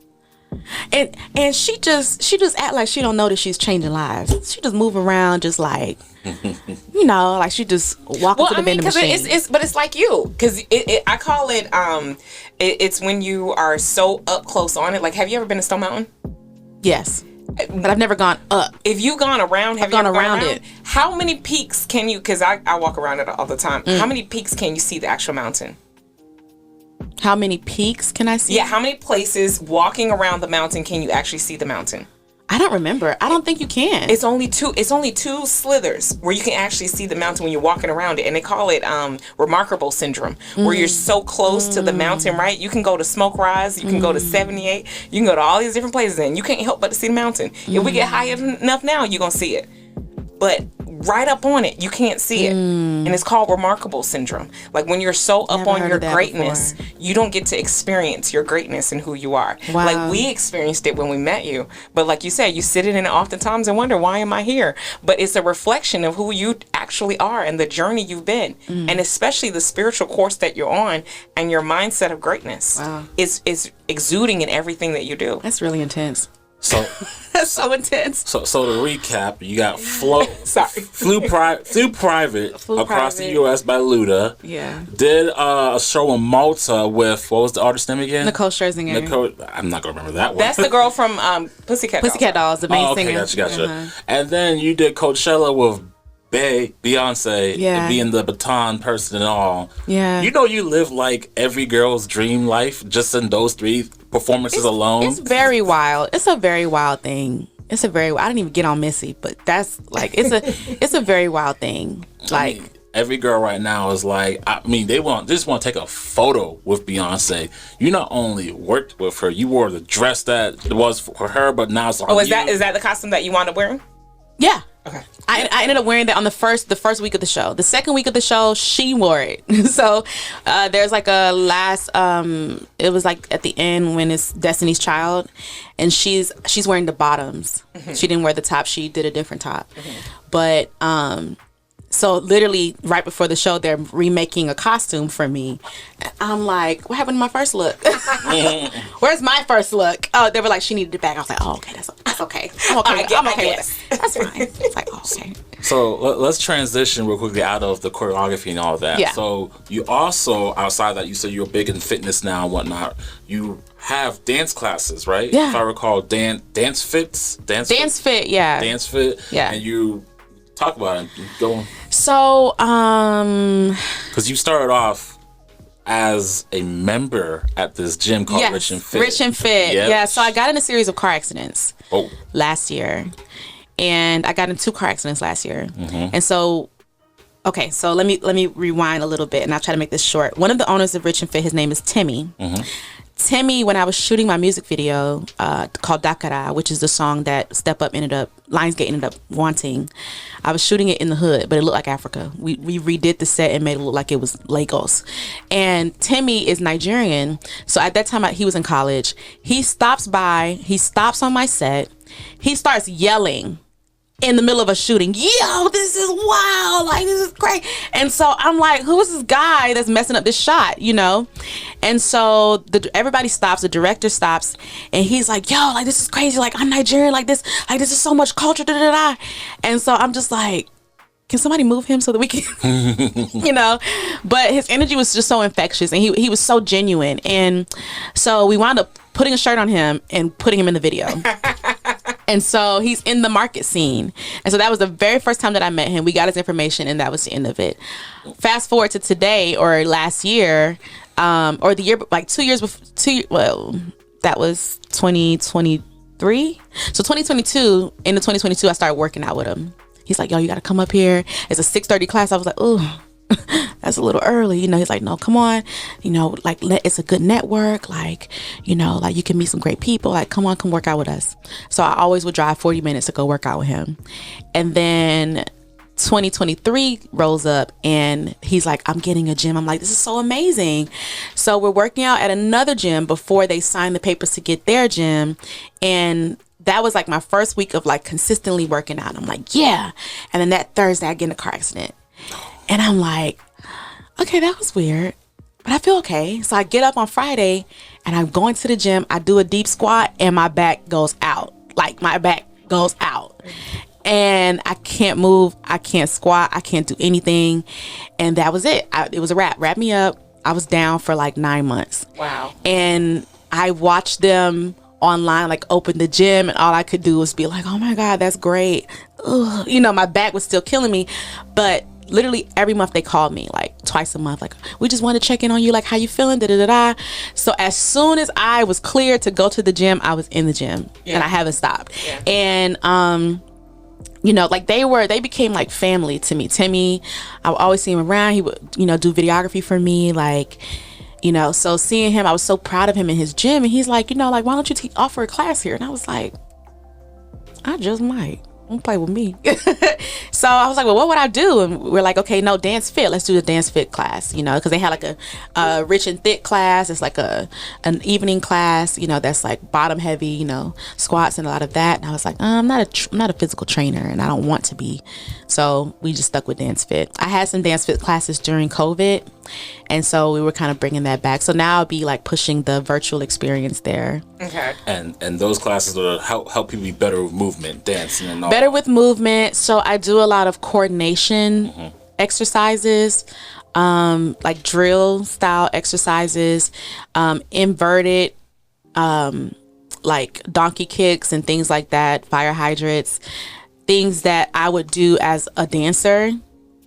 and she just act like she don't know that she's changing lives. She just move around just like, you know, like she just walking to the vending machine. But it's like you, because I call it it's when you are so up close on it. Like, have you ever been to Stone Mountain? Yes, but I've never gone up. If you've gone around, I've gone around it. How many peaks can you? Because I walk around it all the time. How many peaks can you see the actual mountain? How many peaks can I see? Yeah, how many places walking around the mountain can you actually see the mountain? I don't remember. I don't think you can. It's only two slithers where you can actually see the mountain when you're walking around it, and they call it remarkable syndrome, where you're so close to the mountain, right? You can go to Smoke Rise, you can go to 78, you can go to all these different places, and you can't help but to see the mountain. If we get high enough now, you're gonna see it. But right up on it, you can't see it. And it's called remarkable syndrome. Like when you're so up on your greatness, you don't get to experience your greatness and who you are. Wow. Like we experienced it when we met you. But like you said, you sit in it oftentimes and wonder, why am I here? But it's a reflection of who you actually are and the journey you've been. And especially the spiritual course that you're on and your mindset of greatness is exuding in everything that you do. That's really intense. So that's so intense. So to recap, you got flew private across the U.S. by Luda. Yeah. Did a show in Malta with, what was the artist name again? Nicole Scherzinger. I'm not gonna remember that one. That's the girl from Pussycat Dolls, the main singer. Gotcha. And then you did Coachella with Beyonce, being the baton person and all. Yeah. You know, you live like every girl's dream life just in those 3 performances alone. It's very wild. It's a very wild thing. I didn't even get on Missy, but that's like, it's a very wild thing. Like, I mean, every girl right now is like, I mean, they just want to take a photo with Beyonce. You not only worked with her, you wore the dress that was for her, but now it's on you. Is that the costume that you wound up wearing? Yeah. Okay. I ended up wearing that on the first week of the show. The second week of the show, she wore it. So there's like a last it was like at the end when it's Destiny's Child, and she's wearing the bottoms. She didn't wear the top. She did a different top. But so literally right before the show, they're remaking a costume for me. I'm like, what happened to my first look? Where's my first look? Oh, they were like, she needed it back. I was like, oh, okay, that's okay. I'm okay with it. That's fine. It's like, oh, okay. So let's transition real quickly out of the choreography and all that. Yeah. So you also, outside that, you said you're big in fitness now and whatnot. You have dance classes, right? Yeah. If I recall, Dance Fit, yeah. Dance Fit. Yeah. And you talk about it. Go. So, because you started off as a member at this gym called Rich and Fit. Rich and Fit. Yep. Yeah. So I got in a series of car accidents last year, and I got in 2 car accidents last year. And so, okay, so let me rewind a little bit, and I'll try to make this short. One of the owners of Rich and Fit, his name is Timmy. Timmy, when I was shooting my music video called Dakara, which is the song that Lionsgate ended up wanting, I was shooting it in the hood, but it looked like Africa. We redid the set and made it look like it was Lagos. And Timmy is Nigerian, so at that time he was in college. He stops on my set, he starts yelling in the middle of a shooting, yo, this is wild, like this is great. And so I'm like, who is this guy that's messing up this shot, you know? And so everybody stops, the director stops, and he's like, yo, like this is crazy, like I'm Nigerian, like this is so much culture, da da da. And so I'm just like, can somebody move him so that we can, you know? But his energy was just so infectious, and he was so genuine. And so we wound up putting a shirt on him and putting him in the video. And so he's in the market scene. And so that was the very first time that I met him. We got his information, and that was the end of it. Fast forward to today, or last year, or the year, like 2 years before, that was 2023. So 2022, into 2022, I started working out with him. He's like, yo, you got to come up here. It's a 6:30 class. I was like, oh, that's a little early. You know, he's like, no, come on. You know, like, it's a good network. Like, you know, like you can meet some great people. Like, come on, come work out with us. So I always would drive 40 minutes to go work out with him. And then 2023 rolls up, and he's like, I'm getting a gym. I'm like, this is so amazing. So we're working out at another gym before they sign the papers to get their gym. And that was like my first week of like consistently working out. I'm like, yeah. And then that Thursday I get in a car accident. And I'm like, okay, that was weird, but I feel okay. So I get up on Friday, and I'm going to the gym. I do a deep squat, and my back goes out. Like, my back goes out. And I can't move. I can't squat. I can't do anything. And that was it. It was a wrap. Wrap me up. I was down for like 9 months. Wow. And I watched them online, like, open the gym, and all I could do was be like, oh my God, that's great. Ugh. You know, my back was still killing me. But literally every month they called me, like twice a month, like, we just want to check in on you, like, how you feeling, da da da da. So as soon as I was cleared to go to the gym, I was in the gym. Yeah. And I haven't stopped. Yeah. And you know, like, they became like family to me. Timmy, I would always see him around. He would, you know, do videography for me, like, you know. So seeing him, I was so proud of him in his gym, and he's like, you know, like, why don't you offer a class here? And I was like, I just might. Don't play with me. So I was like, well, what would I do? And we're like, okay, no, dance fit. Let's do the dance fit class, you know, because they had like a rich and thick class. It's like an evening class, you know, that's like bottom heavy, you know, squats and a lot of that. And I was like, I'm not a physical trainer, and I don't want to be. So we just stuck with dance fit. I had some dance fit classes during COVID, and so we were kind of bringing that back. So now I'll be like pushing the virtual experience there. Okay. And those classes will help people be better with movement, dancing, and all. Better with movement. So I do a lot of coordination exercises, like drill style exercises, inverted, like donkey kicks and things like that, fire hydrants, things that I would do as a dancer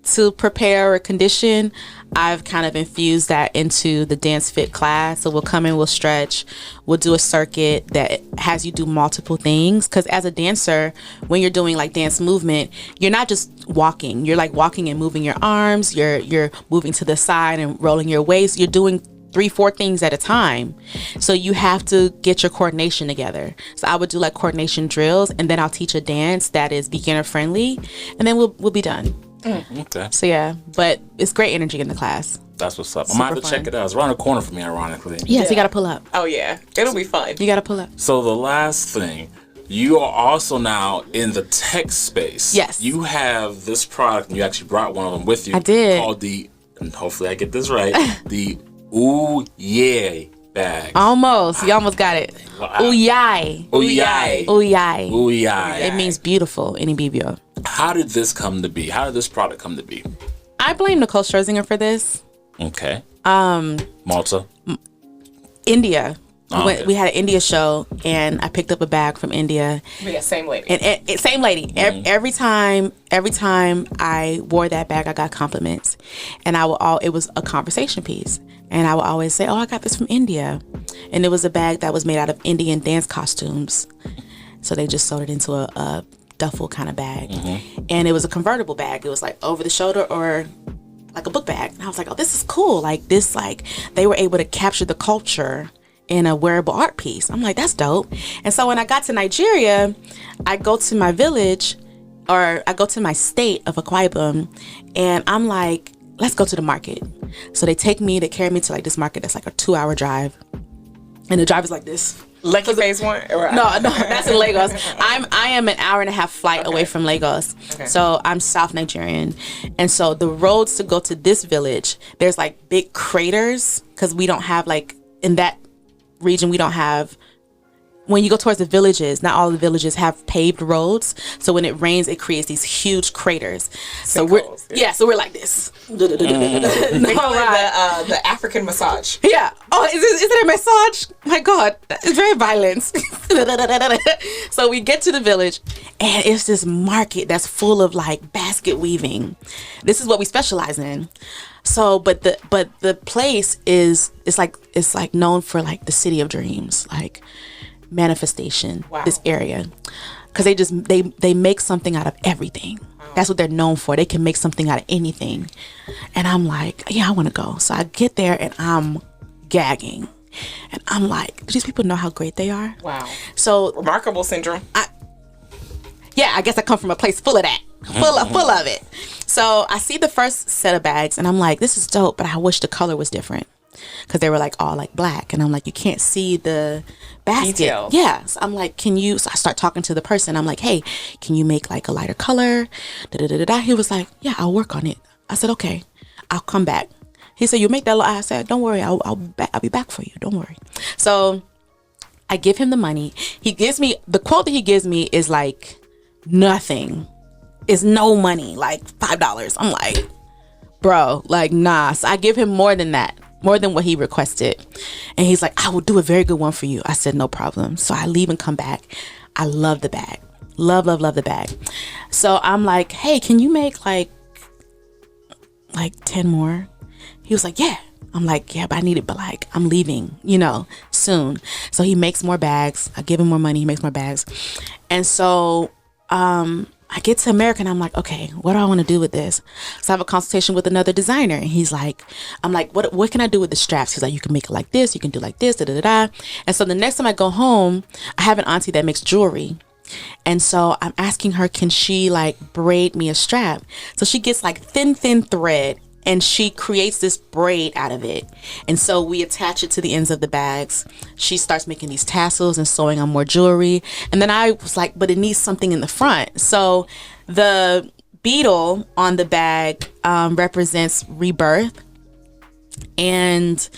to prepare or condition. I've kind of infused that into the dance fit class. So we'll come in, we'll stretch, we'll do a circuit that has you do multiple things. Because as a dancer, when you're doing like dance movement, you're not just walking. You're like walking and moving your arms. You're moving to the side and rolling your waist. You're doing 3-4 things at a time. So you have to get your coordination together. So I would do like coordination drills, and then I'll teach a dance that is beginner friendly, and then we'll be done. Okay. So yeah, but it's great energy in the class. That's what's up. I might have to check it out. It's around the corner for me, ironically. Yes, you got to pull up. Oh yeah, it'll be fun. You got to pull up. So the last thing, you are also now in the tech space. Yes. You have this product, and you actually brought one of them with you. I did. Called and hopefully I get this right, the Oyáy Bag. Almost. You almost got it. Wow. Oyáy. Oyáy. Oyáy. Oyáy. It means beautiful in Ibibio. How did this come to be? How did this product come to be? I blame Nicole Scherzinger for this. Okay. Malta. India. Okay. We had an India show, and I picked up a bag from India. Yeah, same lady. And same lady. Every time I wore that bag, I got compliments, and it was a conversation piece. And I would always say, "Oh, I got this from India," and it was a bag that was made out of Indian dance costumes. So they just sewed it into a duffel kind of bag, and it was a convertible bag. It was like over the shoulder or like a book bag. And I was like, "Oh, this is cool!" Like this, like they were able to capture the culture in a wearable art piece. I'm like, that's dope. And so when I got to Nigeria, I go to my village, or I go to my state of Akwa Ibom, and I'm like, let's go to the market. So they carry me to like this market that's like a 2-hour drive. And the drive is like this. Lucky Phase 1? No, that's in Lagos. I am an hour and a half flight away from Lagos. Okay. So I'm South Nigerian. And so the roads to go to this village, there's like big craters, because we don't have like, in that region, we don't have, when you go towards the villages, not all the villages have paved roads. So when it rains, it creates these huge craters. So we're like this. They call it the African massage. Yeah. Oh, is it a massage? My God, it's very violent. So we get to the village, and it's this market that's full of like basket weaving. This is what we specialize in. So, but the place is like known for like the city of dreams, like manifestation. Wow. This area, because they make something out of everything. Wow. That's what they're known for. They can make something out of anything. And I'm like, yeah, I want to go. So I get there and I'm gagging, and I'm like, do these people know how great they are? Wow. So remarkable syndrome. I guess I come from a place full of that, full of it. So I see the first set of bags, and I'm like, this is dope, but I wish the color was different, because they were like all like black, and I'm like, you can't see the basket. Detail. Yeah. So I'm like, so I start talking to the person. I'm like, hey, can you make like a lighter color? He was like, yeah, I'll work on it. I said, okay, I'll come back. He said, you make that. I said, don't worry, I'll be back for you. Don't worry. So I give him the money. He gives me, the quote that he gives me is like, nothing. Is no money, like $5. I'm like, bro, like, nah. So I give him more than that, more than what he requested. And he's like, I will do a very good one for you. I said, no problem. So I leave and come back. I love the bag. Love the bag. So I'm like, hey, can you make like 10 more? He was like, yeah. I'm like, yeah, but I need it, but like, I'm leaving, soon. So he makes more bags. I give him more money. He makes more bags. And so, I get to America, and I'm like, okay, what do I want to do with this? So I have a consultation with another designer, and he's like, I'm like, what can I do with the straps? He's like, you can make it like this, you can do like this, da da da. And so the next time I go home, I have an auntie that makes jewelry. And so I'm asking her, can she like braid me a strap? So she gets like thin thread, and she creates this braid out of it. And so we attach it to the ends of the bags. She starts making these tassels and sewing on more jewelry. And then I was like, but it needs something in the front. So the beetle on the bag represents rebirth. And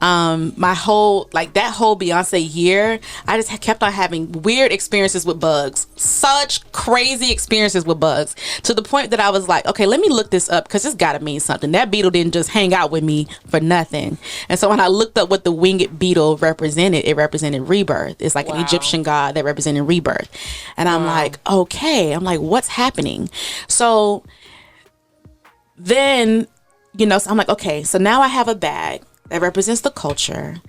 my whole, like that whole Beyonce year, I just kept on having weird experiences with bugs, such crazy experiences with bugs, to the point that I was like, okay, let me look this up, because it's gotta mean something. That beetle didn't just hang out with me for nothing. And so when I looked up what the winged beetle represented, it represented rebirth. It's like an Egyptian god that represented rebirth. And I'm like, okay, I'm like, what's happening? So then, so I'm like, okay, so now I have a bag that represents the culture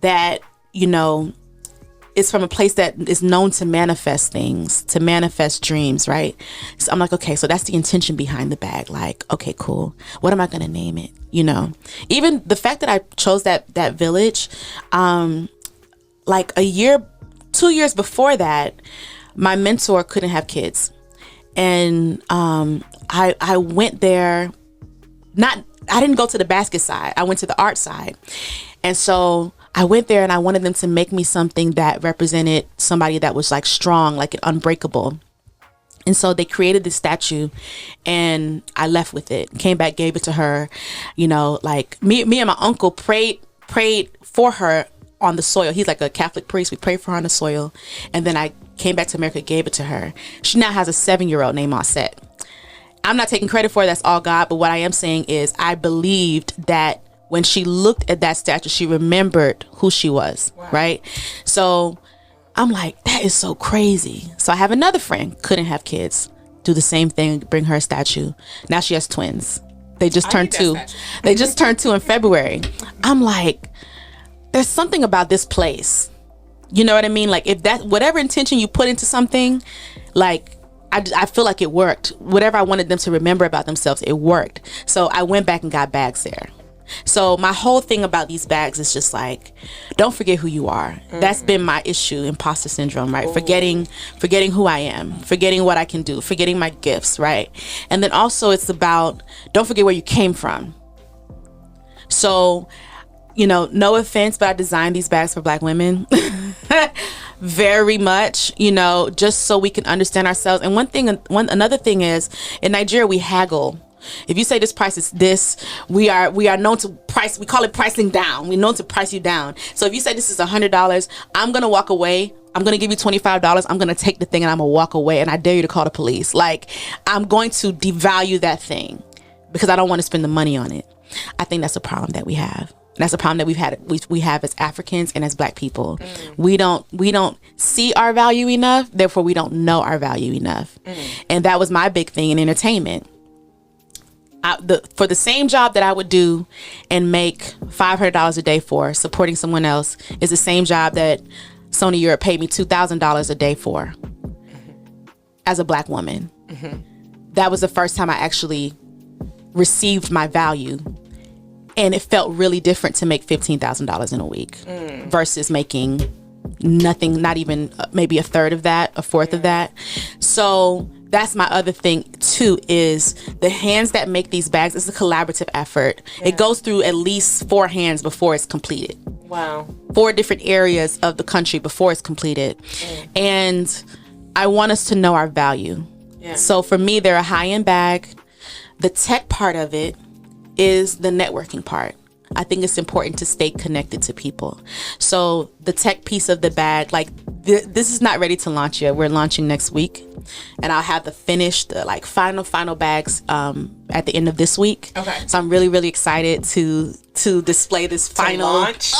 that, is from a place that is known to manifest things, to manifest dreams, right? So I'm like, okay, so that's the intention behind the bag. Like, okay, cool. What am I going to name it? Even the fact that I chose that village, like 2 years before that, my mentor couldn't have kids. And I went there. I didn't go to the basket side. I went to the art side. And so I went there, and I wanted them to make me something that represented somebody that was like strong, like unbreakable. And so they created this statue, and I left with it, came back, gave it to her, like me and my uncle prayed for her on the soil. He's like a Catholic priest. We prayed for her on the soil. And then I came back to America, gave it to her. She now has a 7-year-old named Osset. I'm not taking credit for it. That's all God. But what I am saying is I believed that when she looked at that statue, she remembered who she was. Wow. Right. So I'm like, that is so crazy. So I have another friend, couldn't have kids, do the same thing, bring her a statue. Now she has twins. They just turned 2. They just turned 2 in February. I'm like, there's something about this place. You know what I mean? Like, if that, whatever intention you put into something, like, I feel like it worked. Whatever I wanted them to remember about themselves, it worked. So I went back and got bags there. So my whole thing about these bags is just like, don't forget who you are. That's been my issue, imposter syndrome, right? Forgetting who I am, forgetting what I can do, forgetting my gifts, right? And then also it's about, don't forget where you came from. So, you know, no offense, but I designed these bags for Black women. Very much, you know, just so we can understand ourselves. And another thing is, in Nigeria, we haggle. If you say this price is this, we are known to price. We call it pricing down. We're known to price you down. So if you say this is $100, I'm gonna walk away. I'm gonna give you $25. I'm gonna take the thing and I'm gonna walk away. And I dare you to call the police. Like, I'm going to devalue that thing because I don't want to spend the money on it. I think that's a problem that we have. And that's a problem that we have as Africans and as Black people. We don't see our value enough. Therefore, we don't know our value enough. And that was my big thing in entertainment. For the same job that I would do and make $500 a day for, supporting someone else is the same job that Sony Europe paid me $2,000 a day for as a Black woman. That was the first time I actually received my value. And it felt really different to make $15,000 in a week versus making nothing, not even maybe a third of that, a fourth of that. So that's my other thing too, is the hands that make these bags. It's a collaborative effort. It goes through at least 4 hands before it's completed. Wow. 4 different areas of the country before it's completed. And I want us to know our value. So for me, they're a high-end bag. The tech part of it is the networking part. I think it's important to stay connected to people. So the tech piece of the bag, like this is not ready to launch yet. We're launching next week, and I'll have the finished, like final bags at the end of this week. Okay. So I'm really excited to display this final launch.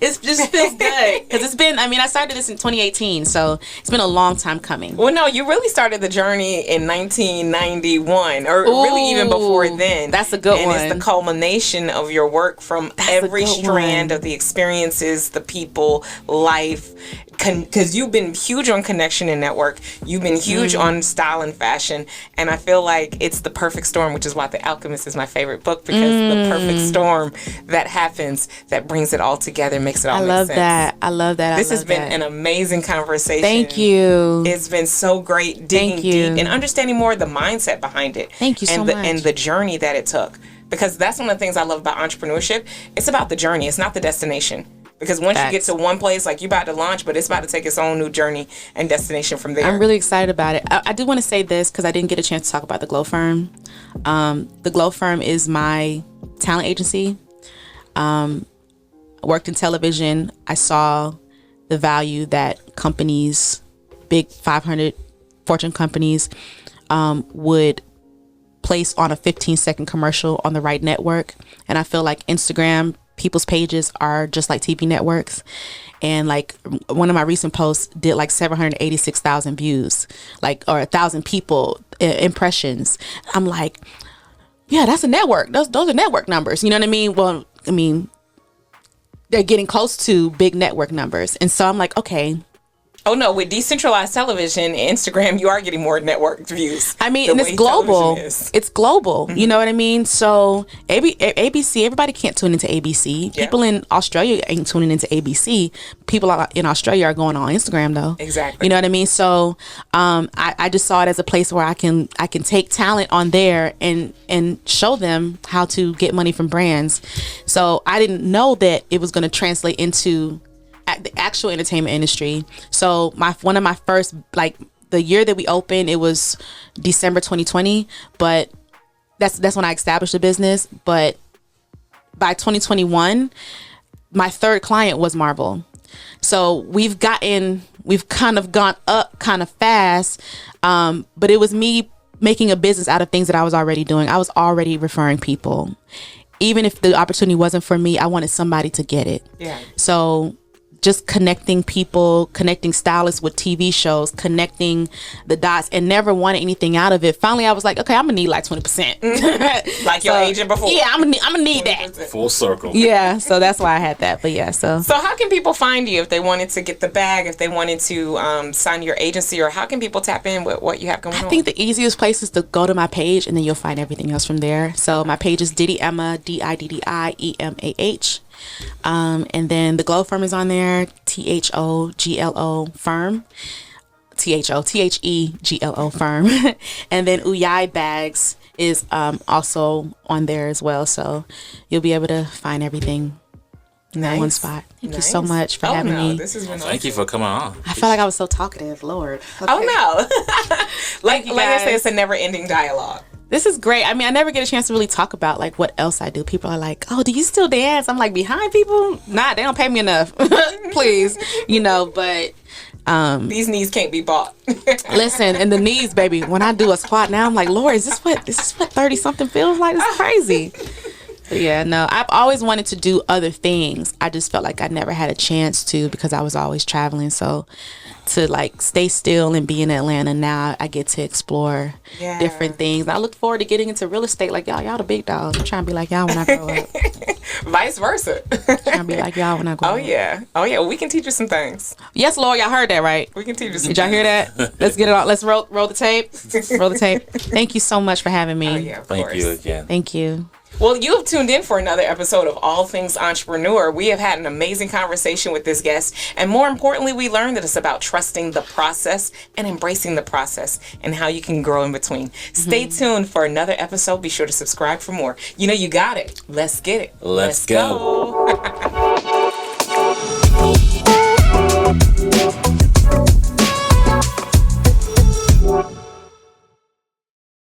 It just feels good because it's been. I mean, I started this in 2018, so it's been a long time coming. Well, no, you really started the journey in 1991, or really even before then. That's a good one. And it's the culmination of your work from every strand of the experiences, the people, life. Because you've been huge on connection and network. You've been huge on style and fashion. And I feel like it's the perfect storm, which is why The Alchemist is my favorite book, because the perfect storm that happens that brings it all together, makes it all make sense. I love that. This has been an amazing conversation. Thank you. It's been so great digging deep and understanding more of the mindset behind it. Thank you so much. And the journey that it took. Because that's one of the things I love about entrepreneurship. It's about the journey. It's not the destination. Because once you get to one place, like, you're about to launch, but it's about to take its own new journey and destination from there. I'm really excited about it. I do want to say this because I didn't get a chance to talk about the Glow Firm. The Glow Firm is my talent agency. I worked in television. I saw the value that companies, big 500 Fortune companies, would place on a 15-second commercial on the right network. And I feel like Instagram, people's pages are just like TV networks. And like one of my recent posts did like 786,000 views, like, or 1,000 people impressions. I'm like, yeah, that's a network. Those are network numbers. You know what I mean? Well, I mean, they're getting close to big network numbers. And so I'm like, okay. Oh no, with decentralized television, Instagram, you are getting more network views. I mean, and it's global. It's global. You know what I mean? So ABC, everybody can't tune into ABC. Yeah. People in Australia ain't tuning into ABC. People in Australia are going on Instagram though. Exactly. You know what I mean? So I just saw it as a place where I can take talent on there and show them how to get money from brands. So I didn't know that it was going to translate into the actual entertainment industry. So one of my first, like, the year that we opened, it was December 2020, but that's when I established the business. But by 2021, my third client was Marvel. So we've kind of gone up kind of fast, but it was me making a business out of things that I was already doing. I was already referring people. Even if the opportunity wasn't for me, I wanted somebody to get it. Yeah. So just connecting people, connecting stylists with TV shows, connecting the dots, and never wanted anything out of it. Finally, I was like, okay, I'm gonna need like 20%. Like your agent before. Yeah, I'm gonna need that. Full circle. Yeah, so that's why I had that. But yeah, so how can people find you if they wanted to get the bag, if they wanted to sign your agency, or how can people tap in with what you have going on? I think the easiest place is to go to my page, and then you'll find everything else from there. So my page is Diddi Emah, DIDDIEMAH. And then the Glow Firm is on there, THOGLO Firm, THEGLO Firm. And then Oyáy Bags is also on there as well. So you'll be able to find everything in that one spot. Thank you so much for having me. This has been Thank you for coming on. I felt like I was so talkative, Lord. Okay. Oh no. like I say, guys. it's a never ending dialogue. This is great. I mean, I never get a chance to really talk about like what else I do. People are like, "Oh, do you still dance?" I'm like, behind people? Nah, they don't pay me enough. Please, but These knees can't be bought. listen, and the knees, baby. When I do a squat now, I'm like, Lord, is this what 30 something feels like? It's crazy. But yeah, no, I've always wanted to do other things. I just felt like I never had a chance to because I was always traveling. So to like stay still and be in Atlanta now, I get to explore different things. I look forward to getting into real estate like y'all. Y'all the big dogs. I'm trying to be like y'all when I grow up. Vice versa. Trying to be like y'all when I grow up. Oh yeah. Well, we can teach you some things. Yes, Lord, y'all heard that, right? We can teach you some Did y'all hear that? Let's get it on. Let's roll the tape. Roll the tape. Thank you so much for having me. Oh yeah, of Thank course. you again. Thank you. Well, you have tuned in for another episode of All Things Entrepreneur. We have had an amazing conversation with this guest, and more importantly, we learned that it's about trusting the process and embracing the process and how you can grow in between. Stay tuned for another episode. Be sure to subscribe for more. You know you got it. Let's get it. Let's go.